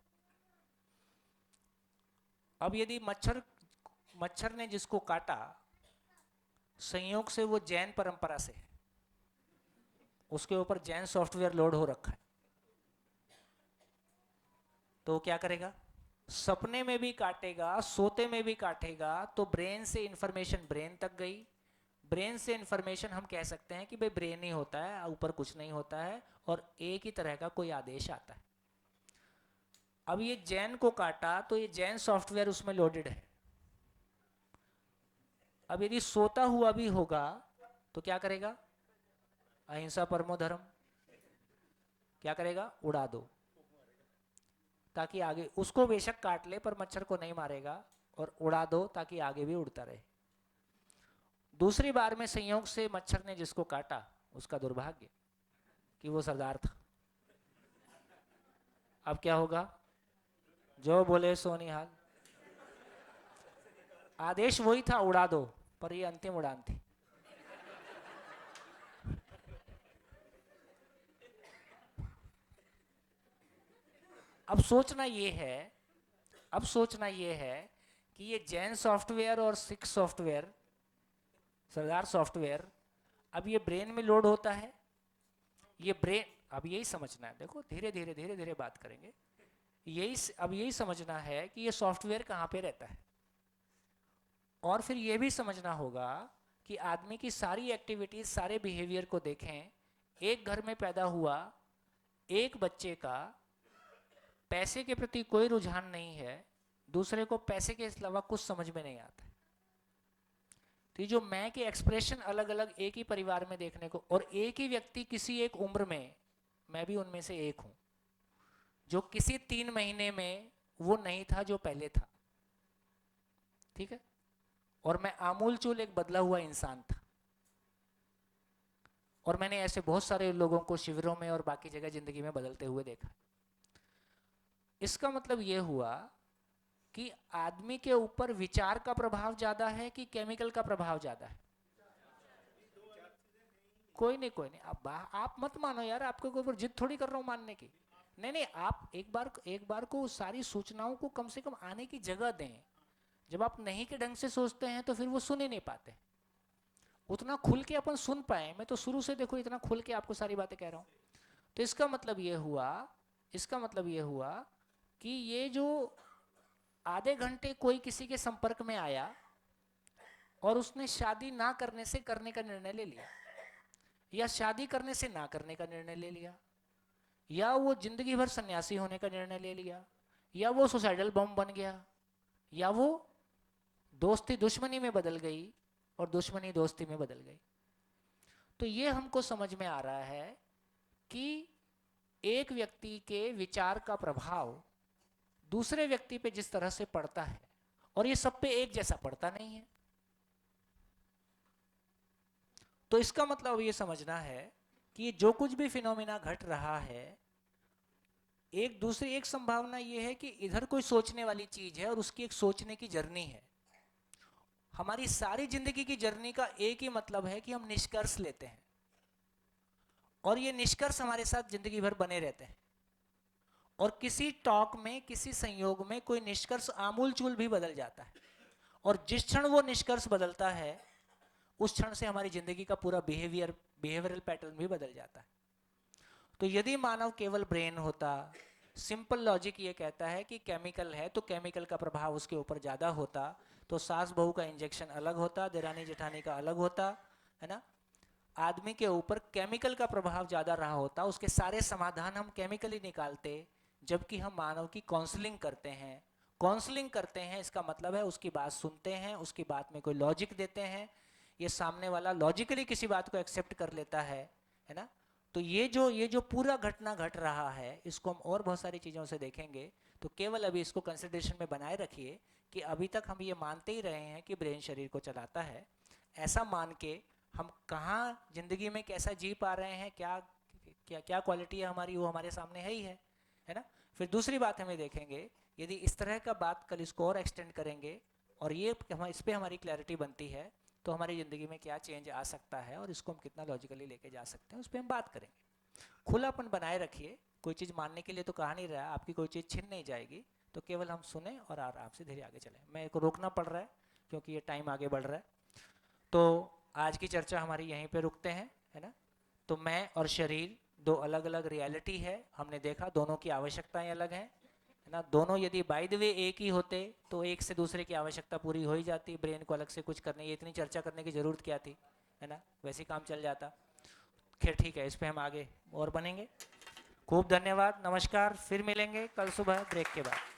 अब यदि मच्छर ने जिसको काटा, संयोग से वो जैन परंपरा से है, उसके ऊपर जैन सॉफ्टवेयर लोड हो रखा है, तो क्या करेगा? सपने में भी काटेगा, सोते में भी काटेगा। तो ब्रेन से इंफॉर्मेशन ब्रेन तक गई, ब्रेन से इंफॉर्मेशन हम कह सकते हैं कि भाई ब्रेन ही होता है, ऊपर कुछ नहीं होता है, और एक ही तरह का कोई आदेश आता है। अब ये जैन को काटा तो ये जैन सॉफ्टवेयर उसमें लोडेड है। अब यदि सोता हुआ भी होगा तो क्या करेगा? अहिंसा परमो धर्म, क्या करेगा? उड़ा दो, ताकि आगे उसको बेशक काट ले पर मच्छर को नहीं मारेगा, और उड़ा दो ताकि आगे भी उड़ता रहे। दूसरी बार में संयोग से मच्छर ने जिसको काटा, उसका दुर्भाग्य कि वो सरदार था। अब क्या होगा? जो बोले सो निहाल। आदेश वही था, उड़ा दो, पर ये अंतिम उड़ान थी। अब सोचना ये है कि ये जैन सॉफ्टवेयर और सिख सॉफ्टवेयर सरदार सॉफ्टवेयर, अब ये ब्रेन में लोड होता है, ये ब्रेन, अब यही समझना है, देखो धीरे धीरे धीरे धीरे बात करेंगे, अब यही समझना है कि ये सॉफ्टवेयर कहाँ पे रहता है। और फिर ये भी समझना होगा कि आदमी की सारी एक्टिविटीज, सारे बिहेवियर को देखें। एक घर में पैदा हुआ एक बच्चे का पैसे के प्रति कोई रुझान नहीं है, दूसरे को पैसे के अलावा कुछ समझ में नहीं आता। तो ये जो मैं के एक्सप्रेशन अलग अलग एक ही परिवार में देखने को, और एक ही व्यक्ति किसी एक उम्र में, मैं भी उनमें से एक हूं, जो किसी 3 महीने में वो नहीं था जो पहले था, ठीक है, और मैं आमूल चूल एक बदला हुआ इंसान था। और मैंने ऐसे बहुत सारे लोगों को शिविरों में और बाकी जगह जिंदगी में बदलते हुए देखा। इसका मतलब यह हुआ कि आदमी के ऊपर विचार का प्रभाव ज्यादा है कि केमिकल का प्रभाव ज्यादा है? कोई नहीं, आप मत मानो यार, आपके ऊपर जिद थोड़ी कर रहा हूं मानने की। नहीं, आप एक बार को सारी सूचनाओं को कम से कम आने की जगह दें। जब आप नहीं के ढंग से सोचते हैं तो फिर वो सुन ही नहीं पाते। उतना खुल के अपन सुन पाए, मैं तो शुरू से देखो इतना खुल के आपको सारी बातें कह रहा हूं। तो इसका मतलब ये हुआ कि ये जो आधे घंटे कोई किसी के संपर्क में आया और उसने शादी ना करने से करने का निर्णय ले लिया, या शादी करने से ना करने का निर्णय ले लिया, या वो जिंदगी भर सन्यासी होने का निर्णय ले लिया, या वो सुसाइडल बम बन गया, या वो दोस्ती दुश्मनी में बदल गई और दुश्मनी दोस्ती में बदल गई। तो ये हमको समझ में आ रहा है कि एक व्यक्ति के विचार का प्रभाव दूसरे व्यक्ति पे जिस तरह से पड़ता है, और ये सब पे एक जैसा पड़ता नहीं है। तो इसका मतलब ये समझना है कि जो कुछ भी फिनोमिना घट रहा है, एक संभावना ये है कि इधर कोई सोचने वाली चीज है और उसकी एक सोचने की जर्नी है। हमारी सारी जिंदगी की जर्नी का एक ही मतलब है कि हम निष्कर्ष लेते हैं, और ये निष्कर्ष हमारे साथ जिंदगी भर बने रहते हैं। और किसी टॉक में, किसी संयोग में कोई निष्कर्ष आमूल चूल भी बदल जाता है, और जिस क्षण वो निष्कर्ष बदलता है उस क्षण से हमारी जिंदगी का पूरा बिहेवियरल पैटर्न भी बदल जाता है। तो यदि मानव केवल ब्रेन होता, सिंपल लॉजिक ये कहता है कि केमिकल है तो केमिकल का प्रभाव उसके ऊपर ज्यादा होता, तो सास बहू का इंजेक्शन अलग होता, देरानी जेठानी का अलग होता, है ना। आदमी के ऊपर केमिकल का प्रभाव ज्यादा रहा होता, उसके सारे समाधान हम केमिकली निकालते। जबकि हम मानव की काउंसलिंग करते हैं, इसका मतलब है उसकी बात सुनते हैं, उसकी बात में कोई लॉजिक देते हैं, ये सामने वाला लॉजिकली किसी बात को एक्सेप्ट कर लेता है ना। तो ये जो पूरा घटना घट रहा है, इसको हम और बहुत सारी चीजों से देखेंगे। तो केवल अभी इसको कंसिडरेशन में बनाए रखिए कि अभी तक हम ये मानते ही रहे हैं कि ब्रेन शरीर को चलाता है। ऐसा मान के हम कहाँ जिंदगी में कैसा जी पा रहे हैं, क्या क्वालिटी है हमारी, वो हमारे सामने है ना। फिर दूसरी बात हमें देखेंगे, यदि इस तरह का बात कल इसको और एक्सटेंड करेंगे और ये इस पे हमारी क्लैरिटी बनती है, तो हमारी ज़िंदगी में क्या चेंज आ सकता है और इसको हम कितना लॉजिकली लेके जा सकते हैं, उस पर हम बात करेंगे। खुलापन बनाए रखिए, कोई चीज़ मानने के लिए तो कहा नहीं रहा, आपकी कोई चीज़ छिन नहीं जाएगी, तो केवल हम सुने और आराम से धीरे आगे चलें। मेरे को रोकना पड़ रहा है क्योंकि ये टाइम आगे बढ़ रहा है। तो आज की चर्चा हमारी यहीं पे रुकते हैं, है ना। तो मैं और शरीर दो अलग अलग रियलिटी है, हमने देखा दोनों की आवश्यकताएं अलग हैं, है ना। दोनों यदि बाय द वे एक ही होते तो एक से दूसरे की आवश्यकता पूरी हो ही जाती, ब्रेन को अलग से कुछ करने, ये इतनी चर्चा करने की जरूरत क्या थी, है ना, वैसे ही काम चल जाता। खैर ठीक है, इस पे हम आगे और बनेंगे। खूब धन्यवाद, नमस्कार, फिर मिलेंगे कल सुबह ब्रेक के बाद।